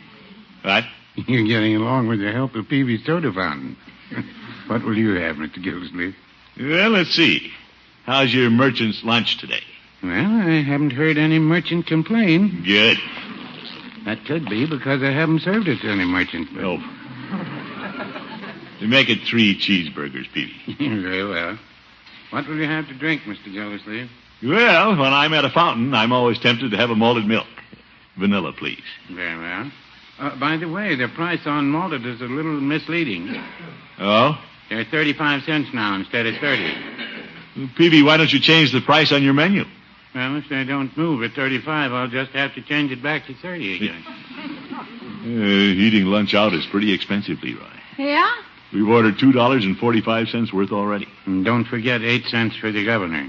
What? You're getting along with the help of Peavy's soda fountain. What will you have, Mr. Gildersleeve? Well, let's see. How's your merchant's lunch today? Well, I haven't heard any merchant complain. Good. That could be because I haven't served it to any merchant. Oh. Make it 3 cheeseburgers, Peavy. Very well. What will you have to drink, Mr. Gildersleeve? Well, when I'm at a fountain, I'm always tempted to have a malted milk. Vanilla, please. Very well. By the way, the price on malted is a little misleading. Oh? They're 35 cents now instead of 30. Peavy, why don't you change the price on your menu? Well, if they don't move at 35, I'll just have to change it back to 30 again. Eating lunch out is pretty expensive, Leroy. Yeah? We've ordered $2.45 worth already. And don't forget 8 cents for the governor.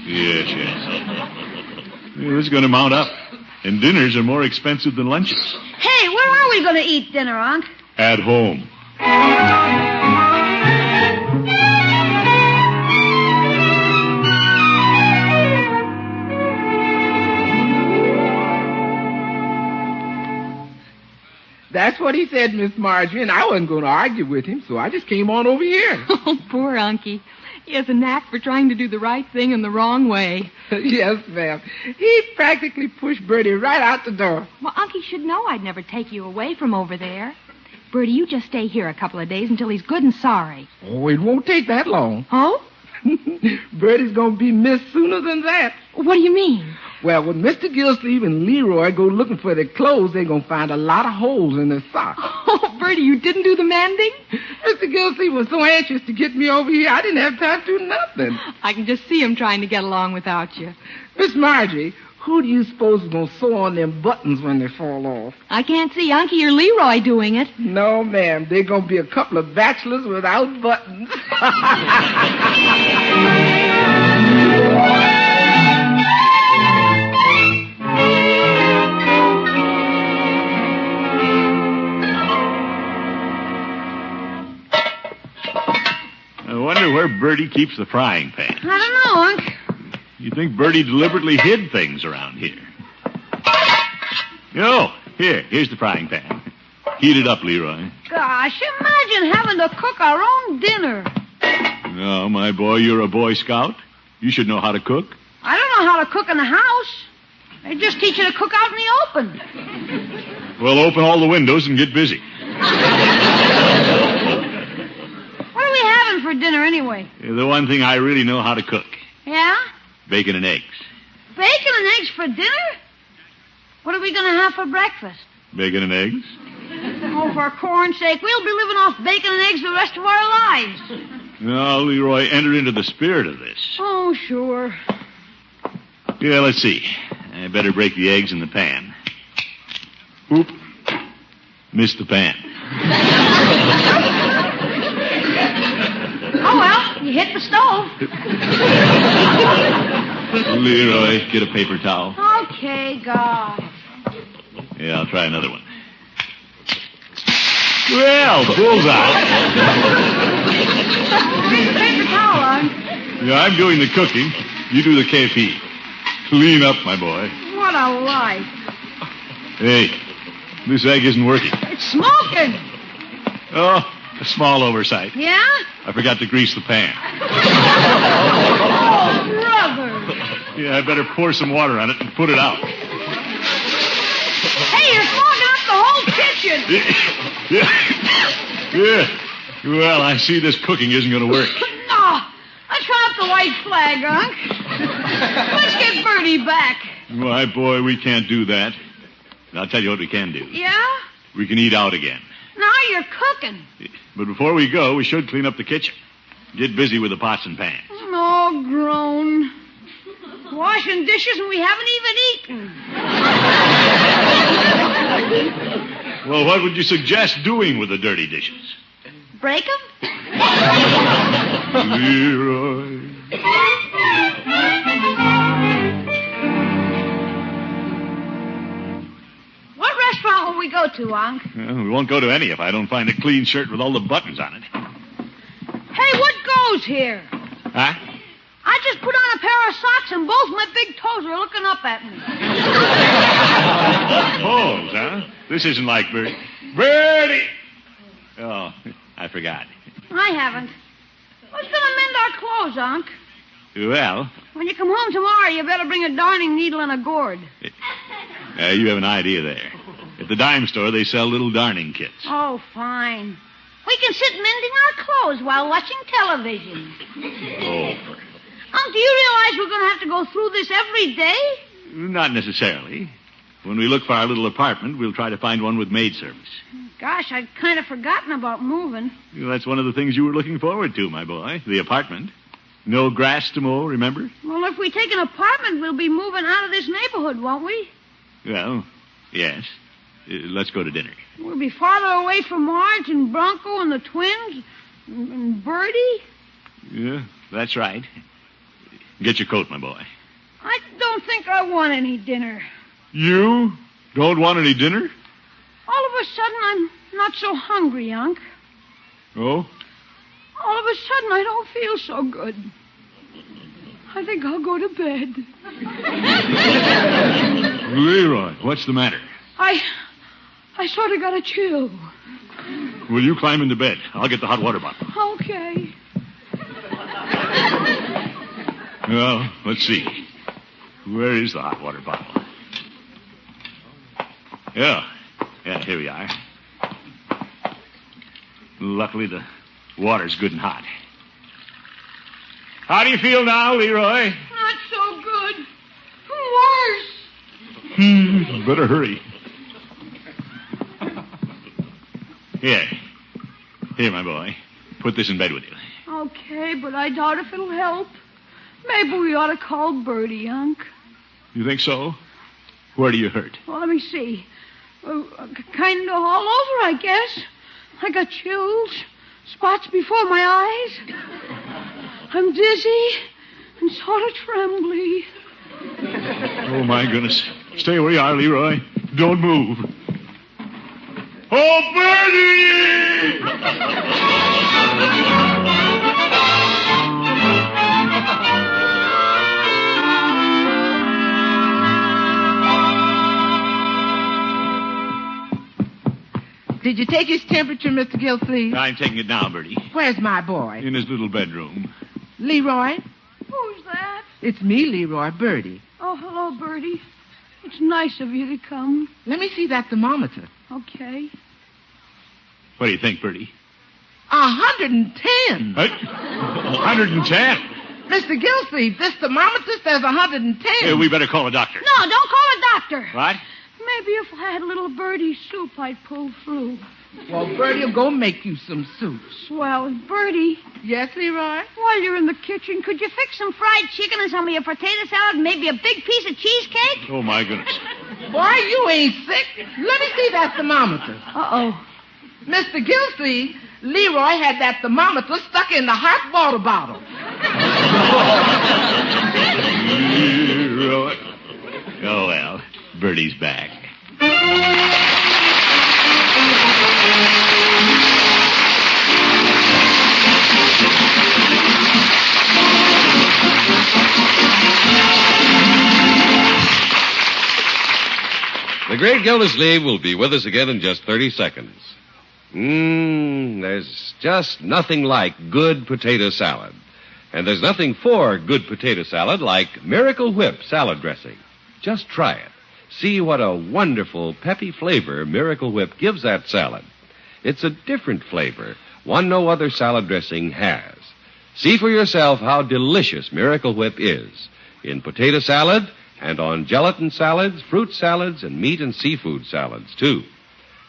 Yes. This is going to mount up. And dinners are more expensive than lunches. Hey, where are we going to eat dinner, Unc? At home. That's what he said, Miss Marjorie, and I wasn't going to argue with him, so I just came on over here. Oh, poor Unky. He has a knack for trying to do the right thing in the wrong way. Yes, ma'am. He practically pushed Birdie right out the door. Well, Unky should know I'd never take you away from over there. Birdie, you just stay here a couple of days until he's good and sorry. Oh, it won't take that long. Oh? Birdie's going to be missed sooner than that. What do you mean? Well, when Mr. Gildersleeve and Leroy go looking for their clothes, they're going to find a lot of holes in their socks. Oh, Birdie, you didn't do the mending? Mr. Gildersleeve was so anxious to get me over here, I didn't have time to do nothing. I can just see him trying to get along without you. Miss Marjorie, who do you suppose is going to sew on them buttons when they fall off? I can't see Unky or Leroy doing it. No, ma'am. They're going to be a couple of bachelors without buttons. I wonder where Birdie keeps the frying pan. I don't know, Unc. You think Birdie deliberately hid things around here? No, here's the frying pan. Heat it up, Leroy. Gosh, imagine having to cook our own dinner. No, my boy, you're a Boy Scout. You should know how to cook. I don't know how to cook in the house. They just teach you to cook out in the open. Well, open all the windows and get busy. What are we having for dinner anyway? The one thing I really know how to cook. Yeah? Bacon and eggs. Bacon and eggs for dinner? What are we going to have for breakfast? Bacon and eggs? Oh, for corn's sake, we'll be living off bacon and eggs the rest of our lives. No, Leroy, enter into the spirit of this. Oh, sure. Yeah, let's see. I better break the eggs in the pan. Oop. Missed the pan. Oh, well, you hit the stove. Leroy, get a paper towel. Okay, God. Yeah, I'll try another one. Well, bullseye. Bring the paper towel on. Yeah, I'm doing the cooking. You do the KP. Clean up, my boy. What a life. Hey, this egg isn't working. It's smoking. Oh, a small oversight. Yeah? I forgot to grease the pan. Oh, brother. Yeah, I better pour some water on it and put it out. Hey, you're fogging up the whole kitchen. Yeah. Well, I see this cooking isn't going to work. No. Let's run up the white flag, Unc. Let's get Birdie back. My boy, we can't do that. I'll tell you what we can do. Yeah? We can eat out again. Now you're cooking. But before we go, we should clean up the kitchen. Get busy with the pots and pans. Oh, grown. Washing dishes and we haven't even eaten. Well, what would you suggest doing with the dirty dishes? Break them? Leroy. What restaurant will we go to, Unc? Well, we won't go to any if I don't find a clean shirt with all the buttons on it. Hey, what goes here? Huh? I just put on a pair of socks and both my big toes are looking up at me. Toes, huh? This isn't like Birdie. Birdie! Oh, I forgot. I haven't. Who's going to mend our clothes, Unc? Well, When you come home tomorrow, you better bring a darning needle and a gourd. you have an idea there. At the dime store, they sell little darning kits. Oh, fine. We can sit mending our clothes while watching television. Oh, Unc, do you realize we're going to have to go through this every day? not necessarily. When we look for our little apartment, we'll try to find one with maid service. Gosh, I'd kind of forgotten about moving. Well, that's one of the things you were looking forward to, my boy. The apartment. No grass to mow, remember? Well, if we take an apartment, we'll be moving out of this neighborhood, won't we? Well, yes. Let's go to dinner. We'll be farther away from Marge and Bronco and the twins and Birdie. Yeah, that's right. Get your coat, my boy. I don't think I want any dinner. You don't want any dinner? All of a sudden, I'm not so hungry, Unc. Oh? All of a sudden, I don't feel so good. I think I'll go to bed. Leroy, what's the matter? I sort of got a chill. Will you climb into bed? I'll get the hot water bottle. Okay. Well, let's see. Where is the hot water bottle? Yeah, here we are. Luckily, the water's good and hot. How do you feel now, Leroy? Not so good. Worse. Better hurry. Here, my boy. Put this in bed with you. Okay, but I doubt if it'll help. Maybe we ought to call Birdie, Unc. You think so? Where do you hurt? Well, let me see. Kind of all over, I guess. I got chills, spots before my eyes. I'm dizzy and sort of trembly. Oh, my goodness. Stay where you are, Leroy. Don't move. Oh, Birdie! Did you take his temperature, Mr. Gildersleeve? I'm taking it now, Birdie. Where's my boy? In his little bedroom. Leroy? Who's that? It's me, Leroy, Birdie. Oh, hello, Birdie. It's nice of you to come. Let me see that thermometer. Okay. What do you think, Birdie? 110. 110? Mr. Gildersleeve, this thermometer says 110. We better call a doctor. No, don't call a doctor. What? Maybe if I had a little Birdie soup, I'd pull through. Well, Birdie will go make you some soup. Swell. Birdie. Yes, Leroy? While you're in the kitchen, could you fix some fried chicken and some of your potato salad and maybe a big piece of cheesecake? Oh, my goodness. Boy, you ain't sick. Let me see that thermometer. Uh-oh. Mr. Gildersleeve, Leroy had that thermometer stuck in the hot water bottle. Leroy. Oh, well, Birdie's back. The great Gildersleeve will be with us again in just 30 seconds. There's just nothing like good potato salad. And there's nothing for good potato salad like Miracle Whip salad dressing. Just try it. See what a wonderful, peppy flavor Miracle Whip gives that salad. It's a different flavor, one no other salad dressing has. See for yourself how delicious Miracle Whip is in potato salad and on gelatin salads, fruit salads, and meat and seafood salads, too.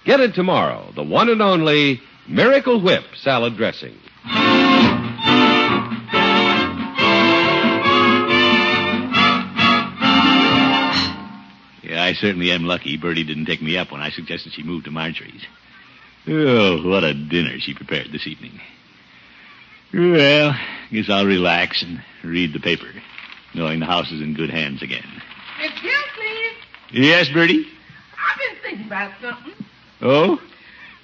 Get it tomorrow, the one and only Miracle Whip salad dressing. Yeah, I certainly am lucky Birdie didn't take me up when I suggested she move to Marjorie's. Oh, what a dinner she prepared this evening. Well, guess I'll relax and read the paper, knowing the house is in good hands again. Miss Gildersleeve? Yes, Birdie? I've been thinking about something. Oh?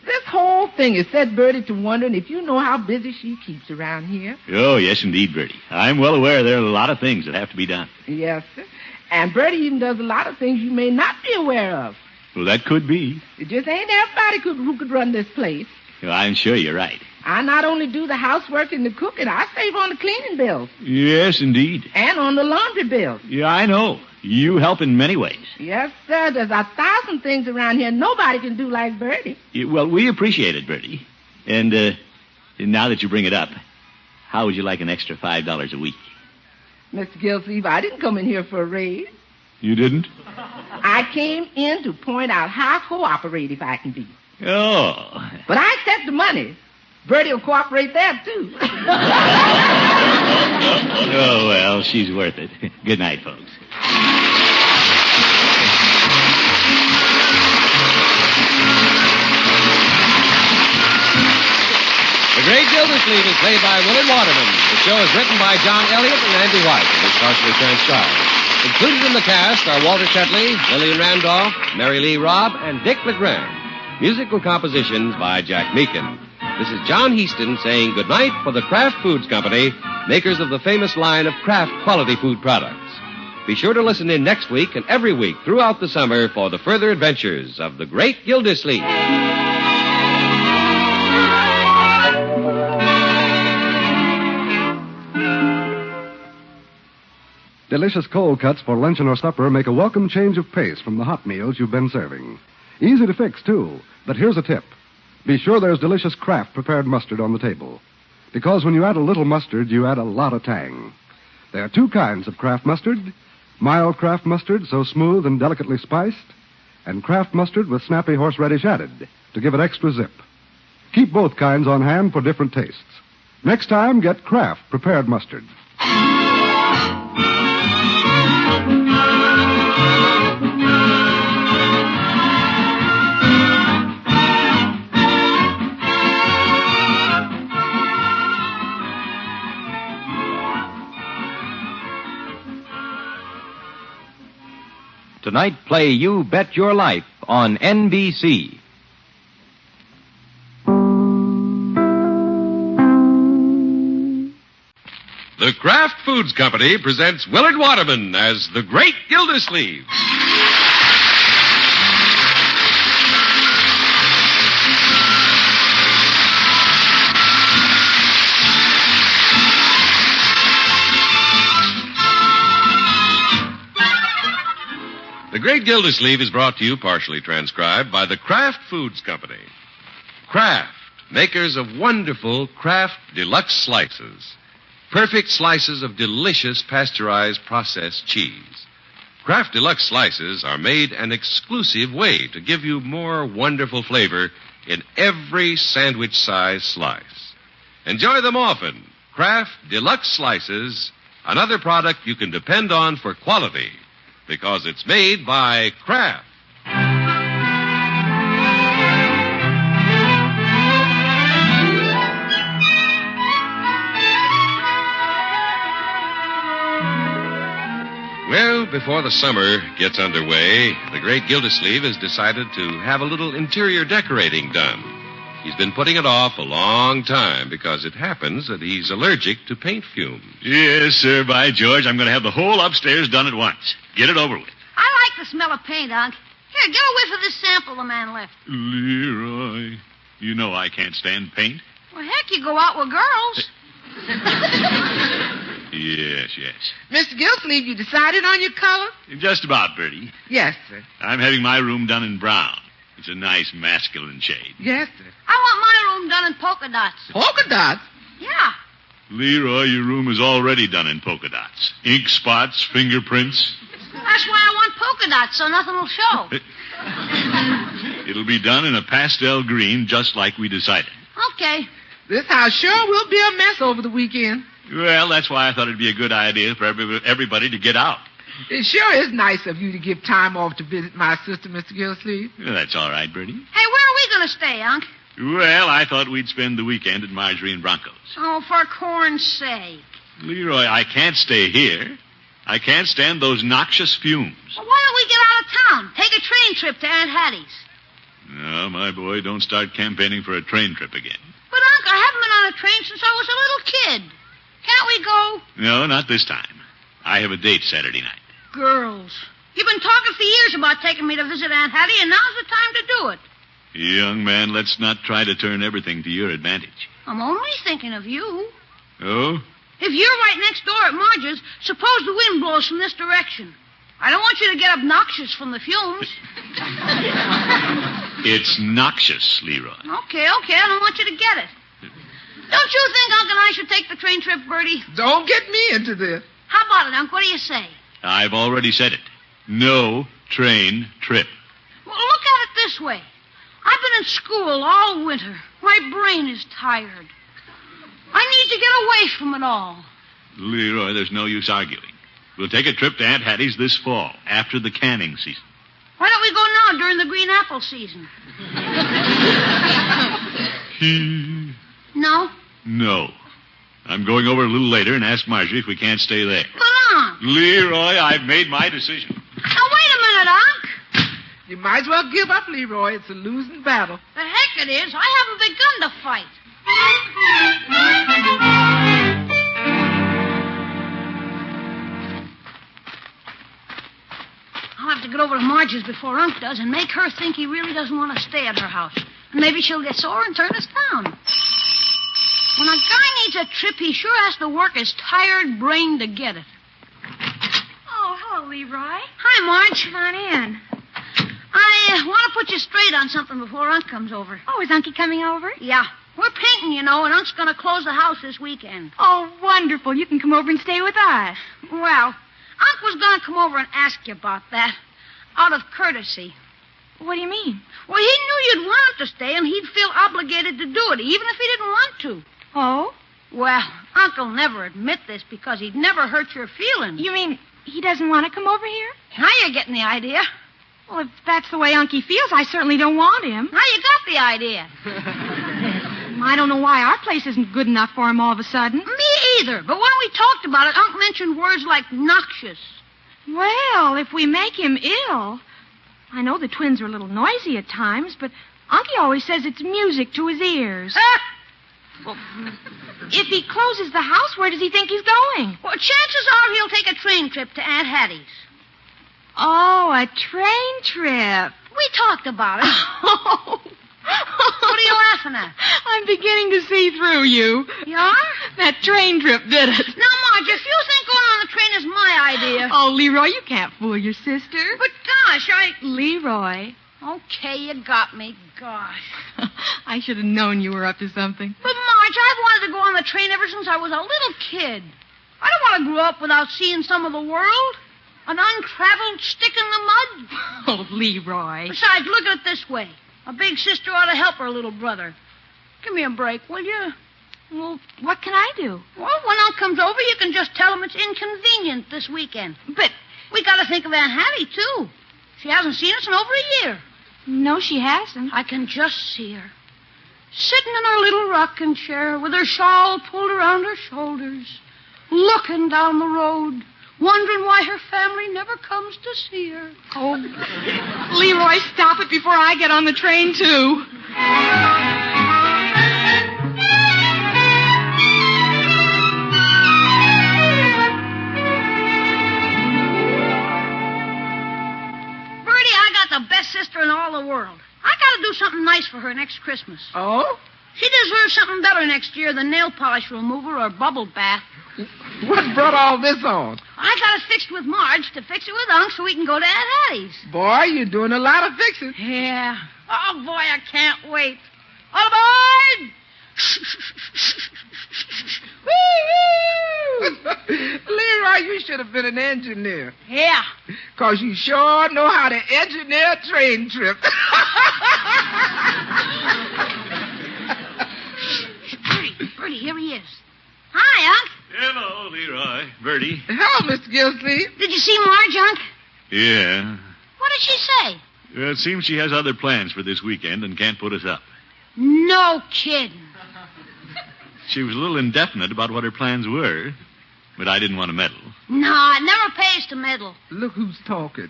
This whole thing has set Birdie to wondering if you know how busy she keeps around here. Oh, yes, indeed, Birdie. I'm well aware there are a lot of things that have to be done. Yes, sir. And Birdie even does a lot of things you may not be aware of. Well, that could be. It just ain't everybody who could run this place. Well, I'm sure you're right. I not only do the housework and the cooking, I save on the cleaning bills. Yes, indeed. And on the laundry bills. Yeah, I know. You help in many ways. Yes, sir. There's 1,000 things around here nobody can do like Birdie. Well, we appreciate it, Birdie. And now that you bring it up, how would you like an extra $5 a week? Mr. Gildersleeve, I didn't come in here for a raise. You didn't? I came in to point out how cooperative I can be. Oh. But I accept the money. Birdie will cooperate there, too. Oh, well, she's worth it. Good night, folks. The Great Gildersleeve is played by Willard Waterman. The show is written by John Elliott and Andy White and is partially transcribed. Included in the cast are Walter Tetley, Lillian Randolph, Mary Lee Robb, and Dick LeGrand. Musical compositions by Jack Meakin. This is John Heaston saying goodnight for the Kraft Foods Company, makers of the famous line of Kraft quality food products. Be sure to listen in next week and every week throughout the summer for the further adventures of the Great Gildersleeve. Delicious cold cuts for luncheon or supper make a welcome change of pace from the hot meals you've been serving. Easy to fix, too. But here's a tip. Be sure there's delicious Kraft prepared mustard on the table. Because when you add a little mustard, you add a lot of tang. There are two kinds of Kraft mustard. Mild Kraft mustard, so smooth and delicately spiced. And Kraft mustard with snappy horseradish added to give it extra zip. Keep both kinds on hand for different tastes. Next time, get Kraft prepared mustard. Tonight, play You Bet Your Life on NBC. The Kraft Foods Company presents Willard Waterman as the Great Gildersleeve. The Great Gildersleeve is brought to you, partially transcribed, by the Kraft Foods Company. Kraft, makers of wonderful Kraft Deluxe Slices. Perfect slices of delicious pasteurized processed cheese. Kraft Deluxe Slices are made an exclusive way to give you more wonderful flavor in every sandwich-sized slice. Enjoy them often. Kraft Deluxe Slices, another product you can depend on for quality, because it's made by Kraft. Well, before the summer gets underway, the great Gildersleeve has decided to have a little interior decorating done. He's been putting it off a long time because it happens that he's allergic to paint fumes. Yes, sir, by George. I'm going to have the whole upstairs done at once. Get it over with. I like the smell of paint, Unc. Here, get a whiff of this sample the man left. Leroy, you know I can't stand paint. Well, heck, you go out with girls. Yes. Mr. Gildersleeve, you decided on your color? Just about, Birdie. Yes, sir. I'm having my room done in brown. It's a nice masculine shade. Yes, sir. I want my room done in polka dots. Polka dots? Yeah. Leroy, your room is already done in polka dots. Ink spots, fingerprints. That's why I want polka dots, so nothing will show. It'll be done in a pastel green, just like we decided. Okay. This house sure will be a mess over the weekend. Well, that's why I thought it'd be a good idea for everybody to get out. It sure is nice of you to give time off to visit my sister, Mr. Gildersleeve. Well, that's all right, Birdie. Hey, where are we going to stay, Unc? Well, I thought we'd spend the weekend at Marjorie and Bronco's. Oh, for corn's sake. Leroy, I can't stay here. I can't stand those noxious fumes. Well, why don't we get out of town? Take a train trip to Aunt Hattie's. No, my boy, don't start campaigning for a train trip again. But, Unc, I haven't been on a train since I was a little kid. Can't we go? No, not this time. I have a date Saturday night. Girls. You've been talking for years about taking me to visit Aunt Hattie, and now's the time to do it. Young man, let's not try to turn everything to your advantage. I'm only thinking of you. Oh? If you're right next door at Marge's, suppose the wind blows from this direction. I don't want you to get obnoxious from the fumes. It's noxious, Leroy. Okay, I don't want you to get it. Don't you think Unc and I should take the train trip, Birdie? Don't get me into this. How about it, Unc? What do you say? I've already said it. No train trip. Well, look at it this way. I've been in school all winter. My brain is tired. I need to get away from it all. Leroy, there's no use arguing. We'll take a trip to Aunt Hattie's this fall, after the canning season. Why don't we go now during the green apple season? No? No. I'm going over a little later and ask Marjorie if we can't stay there. But, Unc. Leroy, I've made my decision. Now, wait a minute, Unc. You might as well give up, Leroy. It's a losing battle. The heck it is. I haven't begun to fight. I'll have to get over to Marge's before Unc does and make her think he really doesn't want to stay at her house. And maybe she'll get sore and turn us down. When a guy needs a trip, he sure has to work his tired brain to get it. Oh, hello, Leroy. Hi, Marge. Come on in. I want to put you straight on something before Unc comes over. Oh, is Unky coming over? Yeah. We're painting, you know, and Unc's going to close the house this weekend. Oh, wonderful. You can come over and stay with us. Well, Unc was going to come over and ask you about that. Out of courtesy. What do you mean? Well, he knew you'd want him to stay, and he'd feel obligated to do it, even if he didn't want to. Oh? Well, Unc'll never admit this because he'd never hurt your feelings. You mean he doesn't want to come over here? Now you're getting the idea. Well, if that's the way Unky feels, I certainly don't want him. Now you got the idea. I don't know why our place isn't good enough for him all of a sudden. Me either. But when we talked about it, Unc mentioned words like noxious. Well, if we make him ill... I know the twins are a little noisy at times, but Unky always says it's music to his ears. Well, if he closes the house, where does he think he's going? Well, chances are he'll take a train trip to Aunt Hattie's. Oh, a train trip. We talked about it. What are you laughing at? I'm beginning to see through you. You are? That train trip did it. Now, Marge, if you think going on the train is my idea... Oh, Leroy, you can't fool your sister. But, Gosh, Leroy. Okay, you got me. Gosh. I should have known you were up to something. But, Marge, I've wanted to go on the train ever since I was a little kid. I don't want to grow up without seeing some of the world. An untraveled stick in the mud. Oh, Leroy. Besides, look at it this way. A big sister ought to help her little brother. Give me a break, will you? Well, what can I do? Well, when Unc comes over, you can just tell him it's inconvenient this weekend. But we got to think of Aunt Hattie, too. She hasn't seen us in over a year. no, she hasn't. I can just see her. Sitting in her little rocking chair with her shawl pulled around her shoulders, looking down the road, wondering why her family never comes to see her. Oh, Leroy, stop it before I get on the train, too. Birdie, I got the best sister in all the world. I got to do something nice for her next Christmas. Oh? She deserves something better next year than nail polish remover or bubble bath. What brought all this on? I got it fixed with Marge to fix it with Unc so we can go to Aunt Hattie's. Boy, you're doing a lot of fixing. Yeah. Oh, boy, I can't wait. All aboard! Leroy, you should have been an engineer. Yeah. 'Cause you sure know how to engineer a train trip. Birdie, here he is. Hi, Unc. Hello, Leroy. Birdie. Hello, Mr. Gildersleeve. Did you see Marge, Unc? Yeah. What did she say? Well, it seems she has other plans for this weekend and can't put us up. No kidding. She was a little indefinite about what her plans were, but I didn't want to meddle. No, it never pays to meddle. Look who's talking.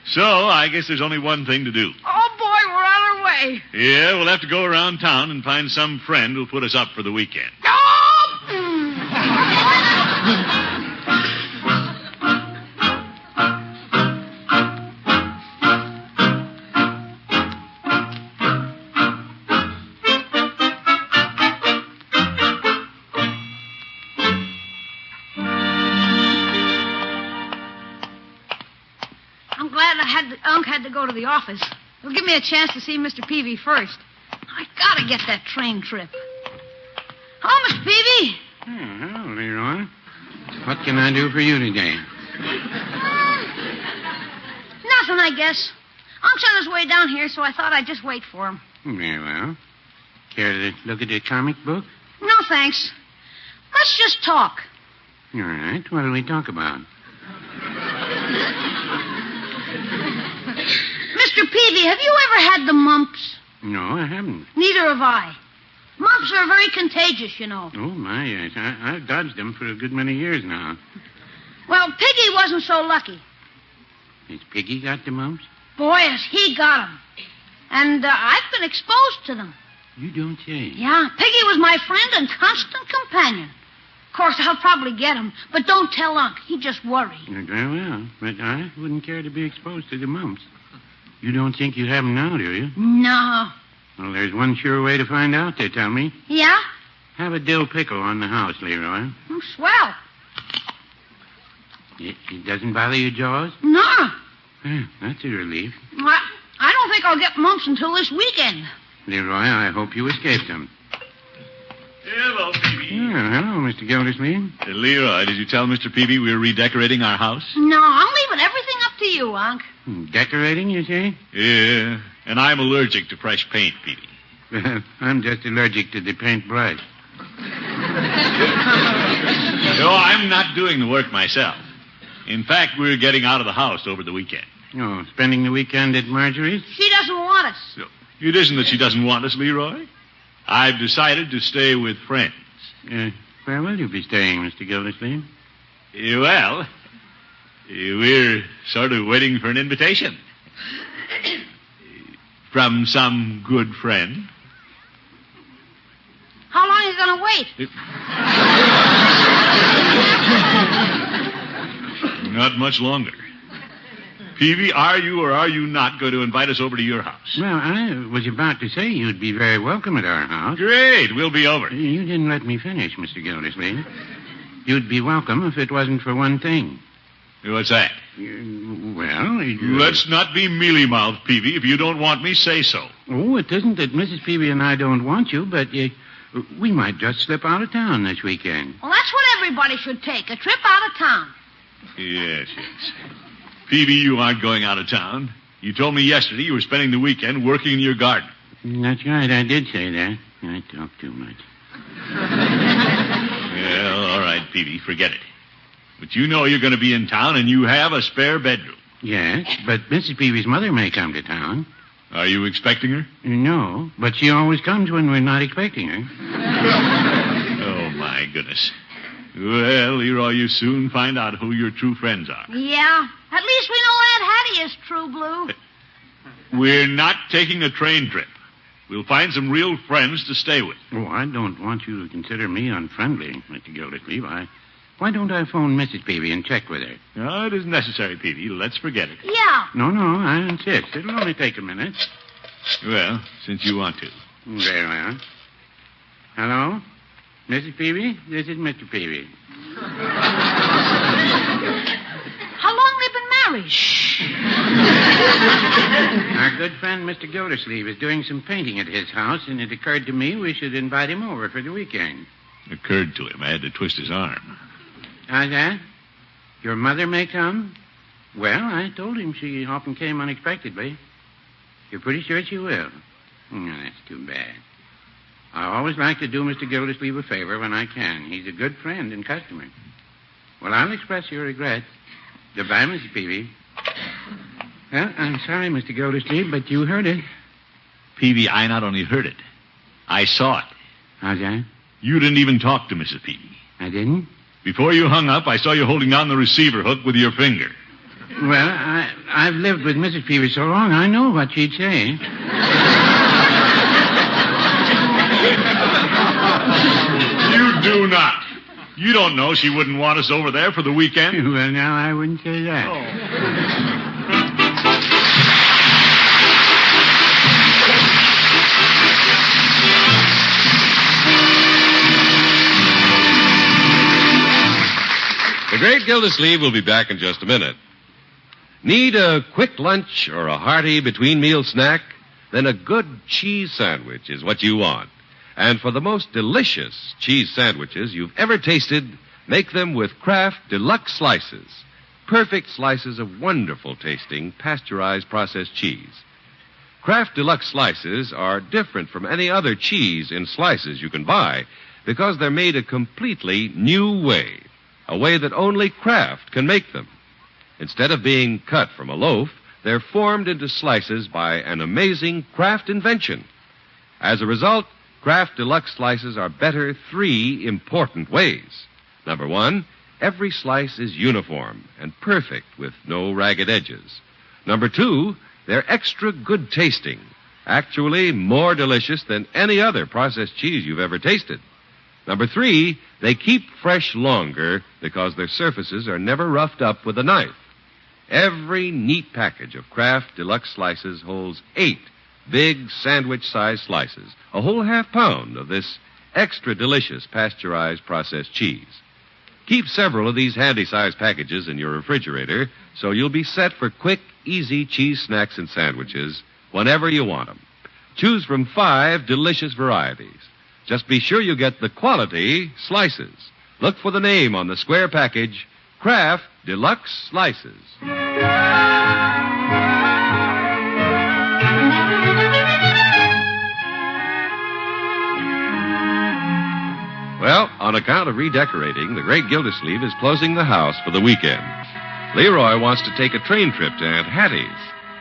So I guess there's only one thing to do. Oh, boy, we're on our way. Yeah, we'll have to go around town and find some friend who'll put us up for the weekend. I'm glad Unc had to go to the office. It'll give me a chance to see Mr. Peavy first. I gotta get that train trip. Oh, Mr. Peavy. Hello, Leroy. What can I do for you today? Nothing, I guess. Unc's on his way down here, so I thought I'd just wait for him. Very well. Care to look at the comic book? No, thanks. Let's just talk. All right. What'll we talk about? Mr. Peavy, have you ever had the mumps? No, I haven't. Neither have I. Mumps are very contagious, you know. Oh, my, yes. I've dodged them for a good many years now. Well, Piggy wasn't so lucky. Has Piggy got the mumps? Boy, has he got 'em. And I've been exposed to them. You don't say. Yeah, Piggy was my friend and constant companion. Of course, I'll probably get him, but don't tell Unc. He'd just worry. Very well, but I wouldn't care to be exposed to the mumps. You don't think you have them now, do you? No. Well, there's one sure way to find out, they tell me. Yeah? Have a dill pickle on the house, Leroy. Oh, swell. It doesn't bother your jaws? No. That's a relief. I don't think I'll get mumps until this weekend. Leroy, I hope you escaped them. Hello, Peavy. Hello, Mr. Gildersleeve. Leroy, did you tell Mr. Peavy we're redecorating our house? No, I'm leaving everything up to you, Unc. Decorating, you say? Yeah, and I'm allergic to fresh paint, Peavy. Well, I'm just allergic to the paintbrush. No, I'm not doing the work myself. In fact, we're getting out of the house over the weekend. Oh, spending the weekend at Marjorie's? She doesn't want us. So, it isn't that she doesn't want us, Leroy. I've decided to stay with friends. Where will you be staying, Mr. Gildersleeve? Well, we're sort of waiting for an invitation. From some good friend. How long are you going to wait? Not much longer. Peavy, are you or are you not going to invite us over to your house? Well, I was about to say you'd be very welcome at our house. Great. We'll be over. You didn't let me finish, Mr. Gildersleeve. You'd be welcome if it wasn't for one thing. What's that? Let's not be mealy-mouthed, Peavy. If you don't want me, say so. Oh, it isn't that Mrs. Peavy and I don't want you, but we might just slip out of town this weekend. Well, that's what everybody should take, a trip out of town. Yes. Peavy, you aren't going out of town. You told me yesterday you were spending the weekend working in your garden. That's right, I did say that. I talk too much. Well, all right, Peavy, forget it. But you know you're going to be in town, and you have a spare bedroom. Yes, but Mrs. Peavy's mother may come to town. Are you expecting her? No, but she always comes when we're not expecting her. Oh, my goodness. Well, Leroy, you soon find out who your true friends are. Yeah, at least we know Aunt Hattie is true blue. We're not taking a train trip. We'll find some real friends to stay with. Oh, I don't want you to consider me unfriendly, Mr. Gildersleeve. Why don't I phone Mrs. Peavy and check with her? No, it isn't necessary, Peavy. Let's forget it. Yeah. No, I insist. It'll only take a minute. Well, since you want to. Very well. Hello? Mrs. Peavy? This is Mr. Peavy. How long they been married? Shh. Our good friend, Mr. Gildersleeve, is doing some painting at his house, and it occurred to me we should invite him over for the weekend. Occurred to him. I had to twist his arm. How's that? Your mother may come? Well, I told him she often came unexpectedly. You're pretty sure she will? Oh, that's too bad. I always like to do Mr. Gildersleeve a favor when I can. He's a good friend and customer. Well, I'll express your regrets. Goodbye, Mrs. Peavy. Well, I'm sorry, Mr. Gildersleeve, but you heard it. Peavy, I not only heard it, I saw it. How's that? You didn't even talk to Mrs. Peavy. I didn't? Before you hung up, I saw you holding down the receiver hook with your finger. Well, I've lived with Mrs. Peavy so long, I know what she'd say. You do not. You don't know she wouldn't want us over there for the weekend. Well, now, I wouldn't say that. Oh. The great Gildersleeve will be back in just a minute. Need a quick lunch or a hearty between-meal snack? Then a good cheese sandwich is what you want. And for the most delicious cheese sandwiches you've ever tasted, make them with Kraft Deluxe Slices. Perfect slices of wonderful-tasting, pasteurized processed cheese. Kraft Deluxe Slices are different from any other cheese in slices you can buy because they're made a completely new way. A way that only Kraft can make them. Instead of being cut from a loaf, they're formed into slices by an amazing Kraft invention. As a result, Kraft Deluxe Slices are better 3 important ways. Number 1, every slice is uniform and perfect with no ragged edges. Number 2, they're extra good tasting, actually more delicious than any other processed cheese you've ever tasted. Number 3, they keep fresh longer because their surfaces are never roughed up with a knife. Every neat package of Kraft Deluxe Slices holds 8 big sandwich-sized slices, a whole half-pound of this extra delicious pasteurized processed cheese. Keep several of these handy-sized packages in your refrigerator so you'll be set for quick, easy cheese snacks and sandwiches whenever you want them. Choose from 5 delicious varieties. Just be sure you get the quality slices. Look for the name on the square package, Kraft Deluxe Slices. Well, on account of redecorating, the great Gildersleeve is closing the house for the weekend. Leroy wants to take a train trip to Aunt Hattie's.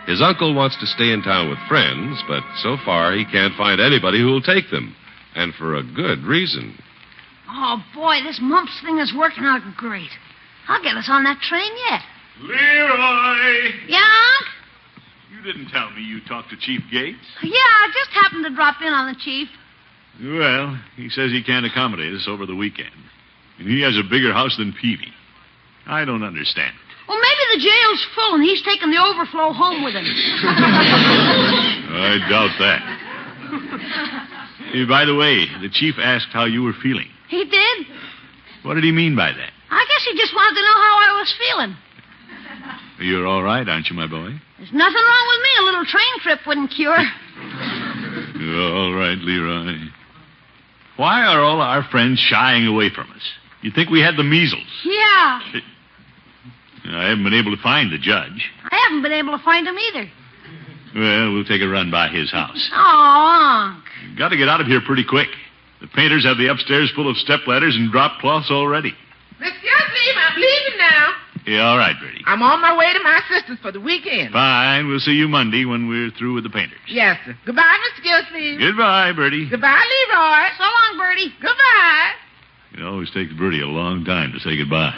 His uncle wants to stay in town with friends, but so far he can't find anybody who'll take them. And for a good reason. Oh, boy, this mumps thing is working out great. I'll get us on that train yet. Leroy! Yeah, Unc? You didn't tell me you talked to Chief Gates. Yeah, I just happened to drop in on the chief. Well, he says he can't accommodate us over the weekend. And he has a bigger house than Peavy. I don't understand it. Well, maybe the jail's full and he's taking the overflow home with him. I doubt that. Hey, by the way, the chief asked how you were feeling. He did? What did he mean by that? I guess he just wanted to know how I was feeling. You're all right, aren't you, my boy? There's nothing wrong with me. A little train trip wouldn't cure. You're all right, Leroy. Why are all our friends shying away from us? You think we had the measles? Yeah. I haven't been able to find the judge. I haven't been able to find him either. Well, we'll take a run by his house. Oh, Unc. Got to get out of here pretty quick. The painters have the upstairs full of step ladders and drop cloths already. Miss Gildersleeve, I'm leaving now. Yeah, all right, Birdie. I'm on my way to my sister's for the weekend. Fine. We'll see you Monday when we're through with the painters. Yes, sir. Goodbye, Mr. Gildersleeve. Goodbye, Birdie. Goodbye, Leroy. So long, Birdie. Goodbye. It always takes Birdie a long time to say goodbye.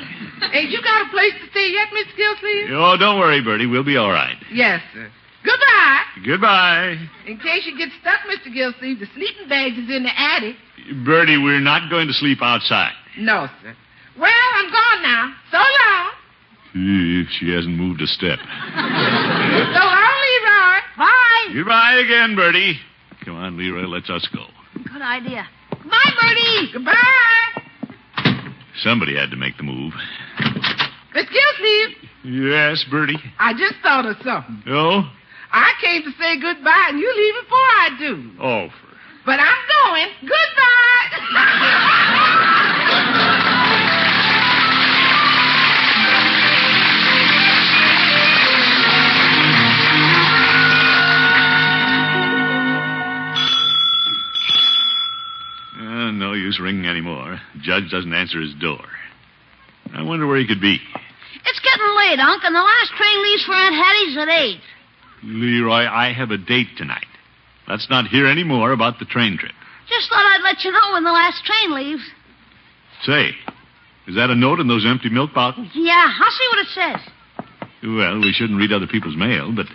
Ain't you got a place to stay yet, Mr. Gildersleeve? Oh, don't worry, Birdie. We'll be all right. Yes, sir. Goodbye. Goodbye. In case you get stuck, Mr. Gildersleeve, the sleeping bags is in the attic. Birdie, we're not going to sleep outside. No, sir. Well, I'm gone now. So long. She hasn't moved a step. So long, Leroy. Bye. Goodbye again, Birdie. Come on, Leroy, let's us go. Good idea. Bye, Birdie. Goodbye. Somebody had to make the move. Miss Gildersleeve, Yes, Birdie. I just thought of something. Oh? I came to say goodbye, and you leave before I do. Oh, But I'm going. Goodbye. No use ringing anymore. Judge doesn't answer his door. I wonder where he could be. It's getting late, Unc, and the last train leaves for Aunt Hattie's at 8. Leroy, I have a date tonight. Let's not hear any more about the train trip. Just thought I'd let you know when the last train leaves. Say, is that a note in those empty milk bottles? Yeah, I'll see what it says. Well, we shouldn't read other people's mail, but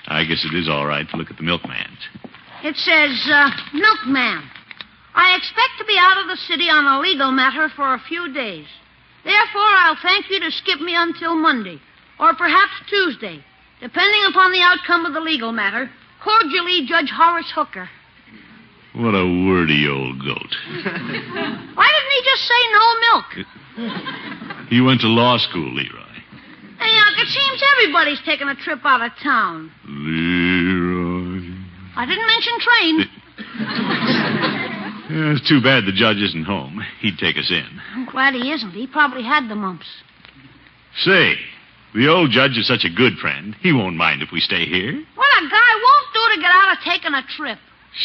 I guess it is all right to look at the milkman's. It says, Milkman, I expect to be out of the city on a legal matter for a few days. Therefore, I'll thank you to skip me until Monday, or perhaps Tuesday, depending upon the outcome of the legal matter. Cordially, Judge Horace Hooker. What a wordy old goat. Why didn't he just say no milk? He went to law school, Leroy. Hey, Unc, it seems everybody's taking a trip out of town. Leroy. I didn't mention train. Yeah, it's too bad the judge isn't home. He'd take us in. I'm glad he isn't. He probably had the mumps. Say, the old judge is such a good friend. He won't mind if we stay here. What a guy won't do to get out of taking a trip.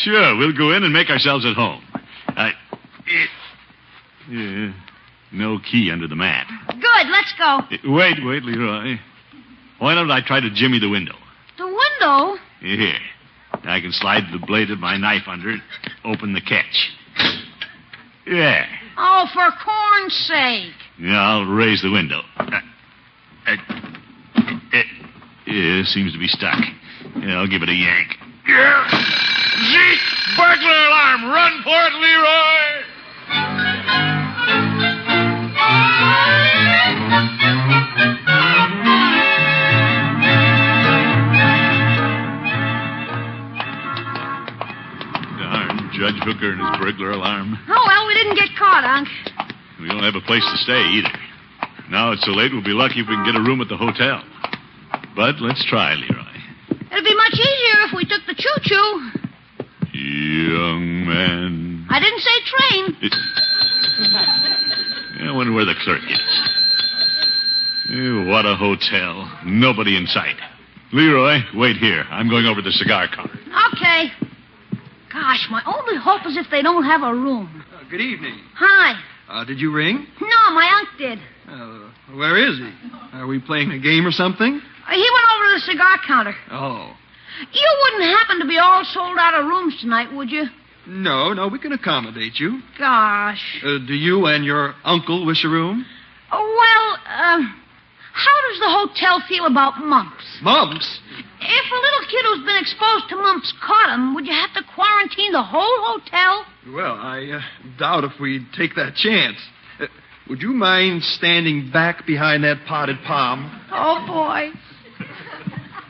Sure, we'll go in and make ourselves at home. No key under the mat. Good, let's go. Wait, Leroy. Why don't I try to jimmy the window? The window? Here. I can slide the blade of my knife under it, open the catch. Yeah. Oh, for corn's sake. Yeah, I'll raise the window. Yeah, seems to be stuck. Yeah, I'll give it a yank. Zeke! Burglar alarm! Run for it, Leroy! Darn, Judge Hooker and his burglar alarm. Oh, well, we didn't get caught, Unc. We don't have a place to stay either. Now it's so late, we'll be lucky if we can get a room at the hotel. But let's try, Leroy. It'd be much easier if we took the choo-choo. Young man. I didn't say train. I wonder where the clerk is. What a hotel. Nobody in sight. Leroy, wait here. I'm going over to the cigar counter. Okay. Gosh, my only hope is if they don't have a room. Good evening. Hi. Did you ring? No, my Unc did. Where is he? Are we playing a game or something? He went over to the cigar counter. Oh. You wouldn't happen to be all sold out of rooms tonight, would you? No, we can accommodate you. Gosh. Do you and your uncle wish a room? Well, how does the hotel feel about mumps? Mumps? If a little kid who's been exposed to mumps caught him, would you have to quarantine the whole hotel? Well, I doubt if we'd take that chance. Would you mind standing back behind that potted palm? Oh, boy.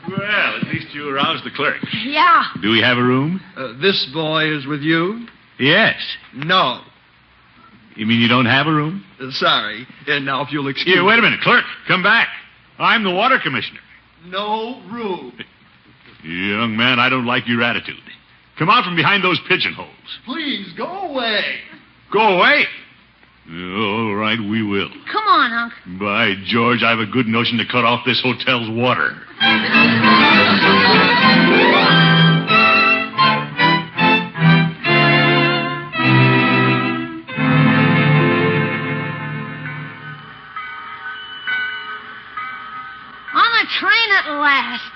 Well, at least you aroused the clerk. Yeah. Do we have a room? This boy is with you? Yes. No. You mean you don't have a room? Sorry. Now, if you'll excuse... Here, wait a minute. Clerk, come back. I'm the water commissioner. No room. Young man, I don't like your attitude. Come out from behind those pigeonholes. Please, go away. Go away. All right, we will. Come on, Unc. By George, I have a good notion to cut off this hotel's water. On the train at last.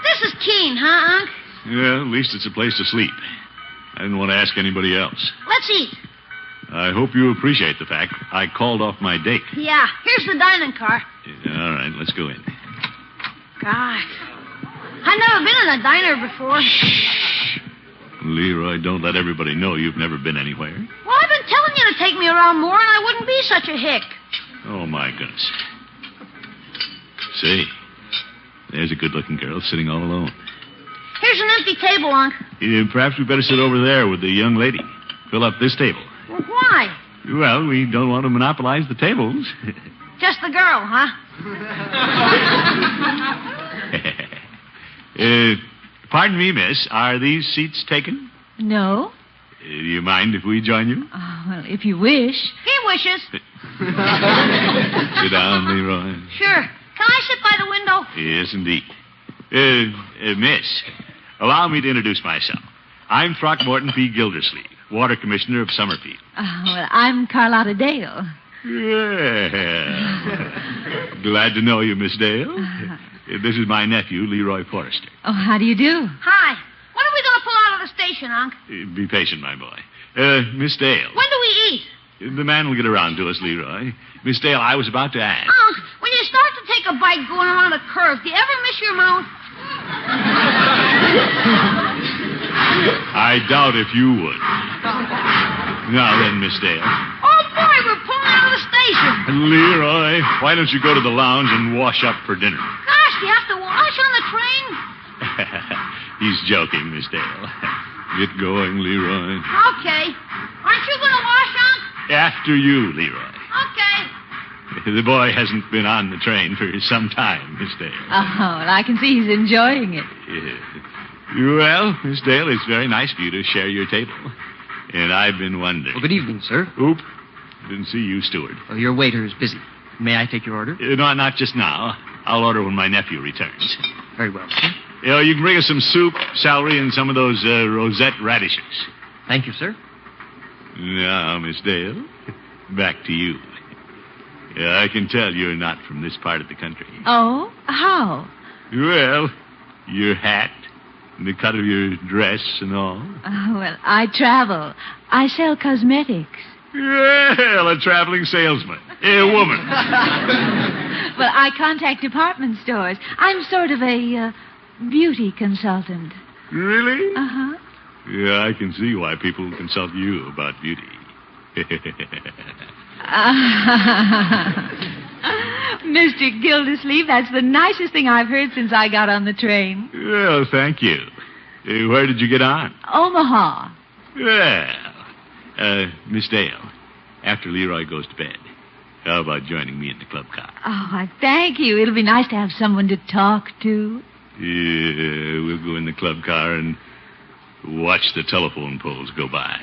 This is keen, huh, Unc? Yeah, at least it's a place to sleep. I didn't want to ask anybody else. Let's eat. I hope you appreciate the fact I called off my date. Yeah, here's the dining car. All right, let's go in. Gosh. I've never been in a diner before. Leroy, don't let everybody know you've never been anywhere. Well, I've been telling you to take me around more, and I wouldn't be such a hick. Oh, my goodness. Say, there's a good-looking girl sitting all alone. Here's an empty table, Unc. Perhaps we better sit over there with the young lady. Fill up this table. Well, why? Well, we don't want to monopolize the tables. Just the girl, huh? Pardon me, miss. Are these seats taken? No? Do you mind if we join you? Well, if you wish. He wishes. Sit down, Leroy. Sure. Can I sit by the window? Yes, indeed. Miss, allow me to introduce myself. I'm Throckmorton P. Gildersleeve, Water Commissioner of Summerfield. Well, I'm Carlotta Dale. Yeah. Glad to know you, Miss Dale. This is my nephew, Leroy Forrester. Oh, how do you do? Hi. When are we going to pull out of the station, Unc? Be patient, my boy. Miss Dale. When do we eat? The man will get around to us, Leroy. Miss Dale, I was about to ask. Unc, when you start to take a bite going around a curve, do you ever miss your mouth? I doubt if you would. Now then, Miss Dale. Oh, boy, we're pulling out of the station. Leroy, why don't you go to the lounge and wash up for dinner? Gosh, do you have to wash on the train? He's joking, Miss Dale. Get going, Leroy. Okay. Aren't you going to wash, Unc? After you, Leroy. Okay. The boy hasn't been on the train for some time, Miss Dale. Oh, well, I can see he's enjoying it. Well, Miss Dale, it's very nice of you to share your table. And I've been wondering. Well, good evening, sir. Oop. Didn't see you, steward. Well, your waiter is busy. May I take your order? No, not just now. I'll order when my nephew returns. Very well, sir. You can bring us some soup, celery, and some of those rosette radishes. Thank you, sir. Now, Miss Dale, back to you. I can tell you're not from this part of the country. Oh? How? Well, your hat, and the cut of your dress and all. Oh, well, I travel. I sell cosmetics. Well, a traveling salesman. A woman. Well, I contact department stores. I'm sort of a beauty consultant. Really? Uh-huh. Yeah, I can see why people consult you about beauty. Mr. Gildersleeve, that's the nicest thing I've heard since I got on the train. Well, thank you. Where did you get on? Omaha. Well, Miss Dale, after Leroy goes to bed, how about joining me in the club car? Oh, thank you. It'll be nice to have someone to talk to. Yeah, we'll go in the club car and watch the telephone poles go by.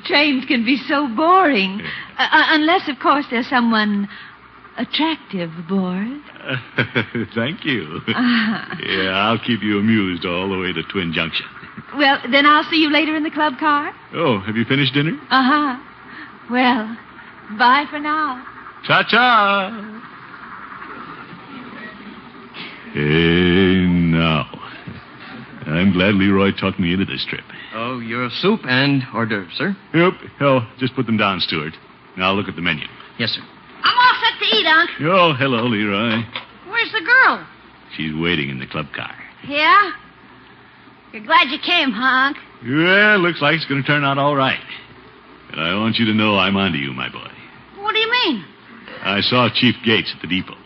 Trains can be so boring. Unless, of course, there's someone attractive aboard. Thank you. Yeah, I'll keep you amused all the way to Twin Junction. Well, then I'll see you later in the club car. Oh, have you finished dinner? Uh-huh. Well, bye for now. Ta-ta! Hey, now. I'm glad Leroy talked me into this trip. Oh, your soup and hors d'oeuvres, sir? Yep. Oh, just put them down, Stewart. Now I'll look at the menu. Yes, sir. I'm all set to eat, Unc. Oh, hello, Leroy. Where's the girl? She's waiting in the club car. Yeah? You're glad you came, huh, Unc? Well, looks like it's going to turn out all right. But I want you to know I'm onto you, my boy. What do you mean? I saw Chief Gates at the depot,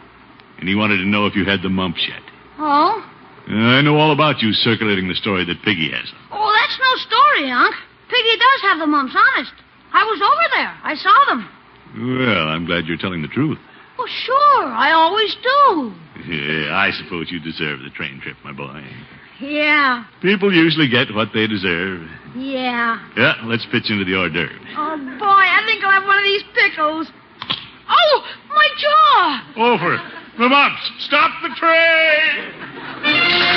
and he wanted to know if you had the mumps yet. Oh? I know all about you circulating the story that Piggy has them. Oh, that's no story, Unc. Piggy does have the mumps, honest. I was over there. I saw them. Well, I'm glad you're telling the truth. Well, sure, I always do. Yeah, I suppose you deserve the train trip, my boy. Yeah, People usually get what they deserve. yeah. Yeah, let's pitch into the hors d'oeuvres. Oh, boy, I think I'll have one of these pickles. Oh, my jaw! Over. The mumps! Stop the train!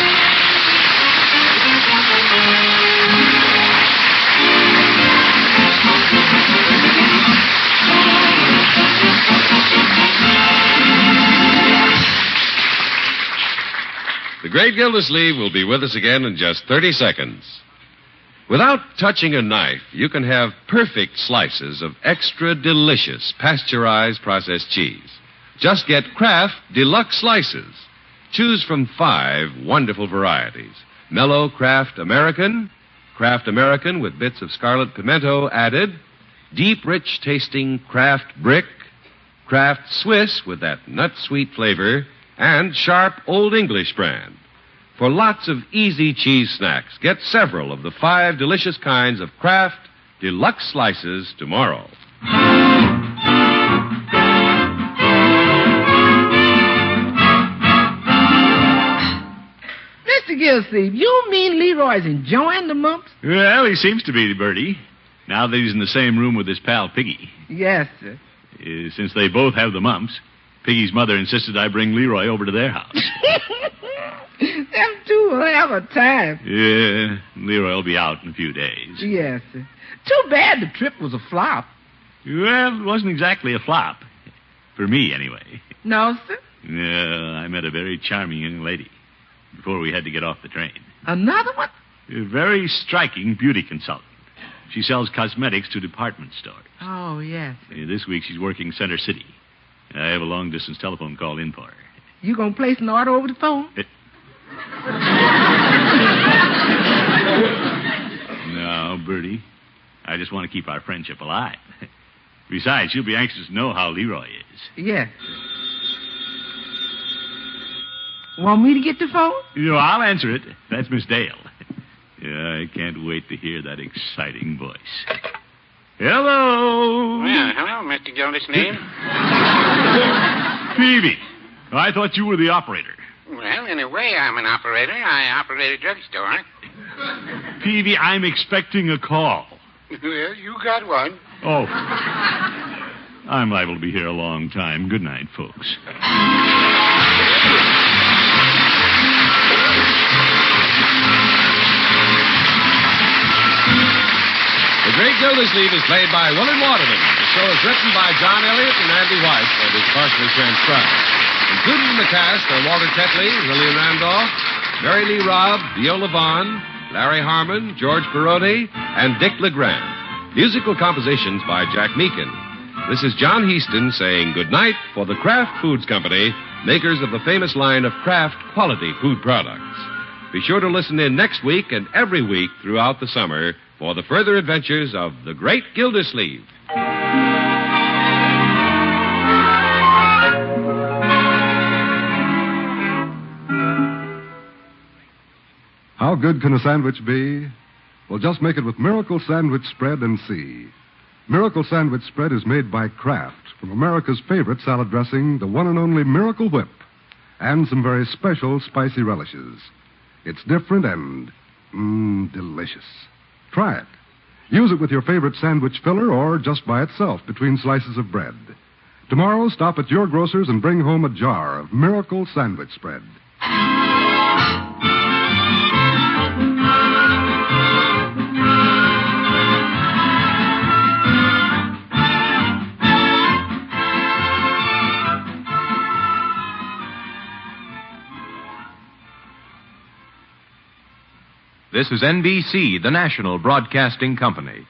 The great Gildersleeve will be with us again in just 30 seconds. Without touching a knife, you can have perfect slices of extra delicious pasteurized processed cheese. Just get Kraft Deluxe Slices. Choose from 5 wonderful varieties. Mellow Kraft American with bits of scarlet pimento added, deep, rich tasting Kraft Brick, Kraft Swiss with that nut-sweet flavor, and sharp Old English brand. For lots of easy cheese snacks, get several of the 5 delicious kinds of Kraft Deluxe Slices tomorrow. Mr. Gildersleeve, you mean Leroy's enjoying the mumps? Well, he seems to be, Birdie. Now that he's in the same room with his pal Piggy. Yes, sir. Since they both have the mumps, Piggy's mother insisted I bring Leroy over to their house. Them two will have a time. Yeah, Leroy will be out in a few days. Yes, sir. Too bad the trip was a flop. Well, it wasn't exactly a flop. For me, anyway. No, sir? Yeah, I met a very charming young lady before we had to get off the train. Another one? A very striking beauty consultant. She sells cosmetics to department stores. Oh, yes. This week she's working Center City. I have a long-distance telephone call in for her. You gonna place an order over the phone? No, Birdie. I just want to keep our friendship alive. Besides, she'll be anxious to know how Leroy is. Yes. Want me to get the phone? I'll answer it. That's Miss Dale. Yeah, I can't wait to hear that exciting voice. Hello. Well, hello, Mr. Gildersleeve. Phoebe, I thought you were the operator. Well, in a way, I'm an operator. I operate a drugstore. Peavy, I'm expecting a call. Well, you got one. Oh. I'm liable to be here a long time. Good night, folks. The Great Gildersleeve is played by Willard Waterman. The show is written by John Elliott and Andy White and is partially transcribed. Included in the cast are Walter Tetley, Lillian Randolph, Mary Lee Robb, Viola Vaughn, Larry Harmon, George Perotti, and Dick LeGrand. Musical compositions by Jack Meakin. This is John Heaston saying good night for the Kraft Foods Company, makers of the famous line of Kraft quality food products. Be sure to listen in next week and every week throughout the summer for the further adventures of the Great Gildersleeve. How good can a sandwich be? Well, just make it with Miracle Sandwich Spread and see. Miracle Sandwich Spread is made by Kraft from America's favorite salad dressing, the one and only Miracle Whip, and some very special spicy relishes. It's different and, delicious. Try it. Use it with your favorite sandwich filler or just by itself between slices of bread. Tomorrow, stop at your grocer's and bring home a jar of Miracle Sandwich Spread. This is NBC, the national broadcasting company.